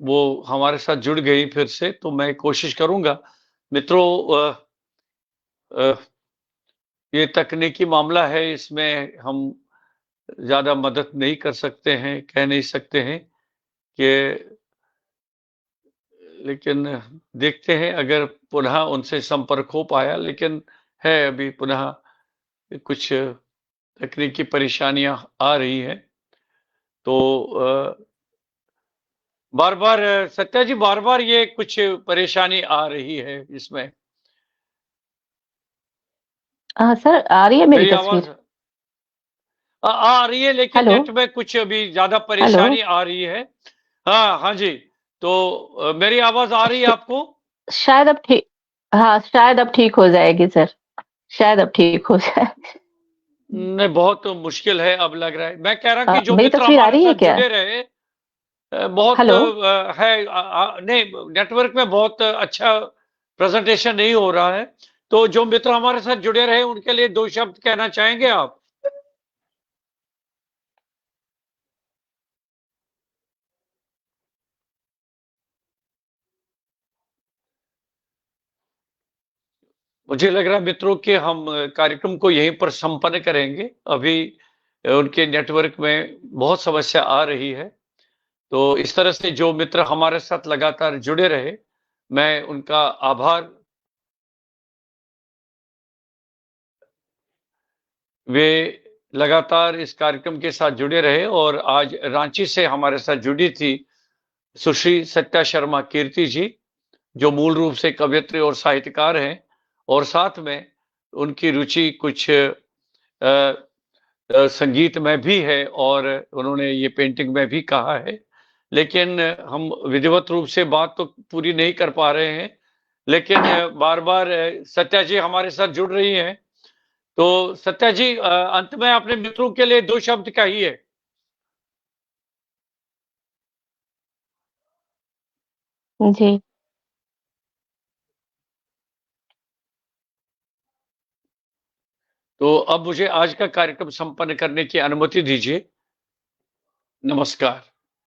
वो हमारे साथ जुड़ गई फिर से तो मैं कोशिश करूँगा। मित्रों अ, ये तकनीकी मामला है इसमें हम ज़्यादा मदद नहीं कर सकते हैं, कह नहीं सकते हैं कि लेकिन देखते हैं अगर पुनः उनसे संपर्क हो पाया लेकिन है अभी पुनः कुछ तकनीकी परेशानियाँ आ रही हैं। तो बार-बार सत्या जी बार-बार ये कुछ परेशानी आ रही है इसमें। सर आ रही है मेरी मेरी आवाज़ तस्वीर? आ रही है लेकिन हेलो, नेट में कुछ अभी ज़्यादा हेलो। परेशानी आ रही है। हाँ, हाँ जी। तो मेरी आवाज़ आ रही है श आपको? शायद अब ठीक हाँ, शायद अब ठीक हो जाएगी सर, शायद अब ठीक हो जाए। नहीं, बहुत मुश्किल है अब लग रहा है। मैं कह रहा कि जो मेरी मित्र तस्वीर आ हमारे रही है साथ क्या? जुड़े रहे बहुत हेलो? है नहीं नेटवर्क में बहुत अच्छा प्रेज़ेंटेशन नहीं हो रहा है। तो जो मित्र हमारे साथ जुड़े रहे उनके लिए 2 शब्द कहना चाहेंगे आप? मुझे लग रहा है मित्रों कि हम कार्यक्रम को यहीं पर संपन्न करेंगे। अभी उनके नेटवर्क में बहुत समस्या आ रही है। तो इस तरह से जो मित्र हमारे साथ लगातार जुड़े रहे, मैं उनका आभार वे लगातार इस कार्यक्रम के साथ जुड़े रहे और आज रांची से हमारे साथ जुड़ी थी सुश्री सत्या शर्मा कीर्ति जी, जो मूल रूप से कवयित्री और साहित्यकार हैं और साथ में उनकी रुचि कुछ संगीत में भी है और उन्होंने ये पेंटिंग में भी कहा है। लेकिन हम विधिवत रूप से बात तो पूरी नहीं कर पा रहे हैं। लेकिन बार-बार सत्या जी हमारे साथ जुड़ रही हैं। तो सत्या जी अंत में अपने मित्रों के लिए 2 शब्द कहिए। जी। तो अब मुझे आज का कार्यक्रम संपन्न करने की अनुमति दीजिए। नमस्कार।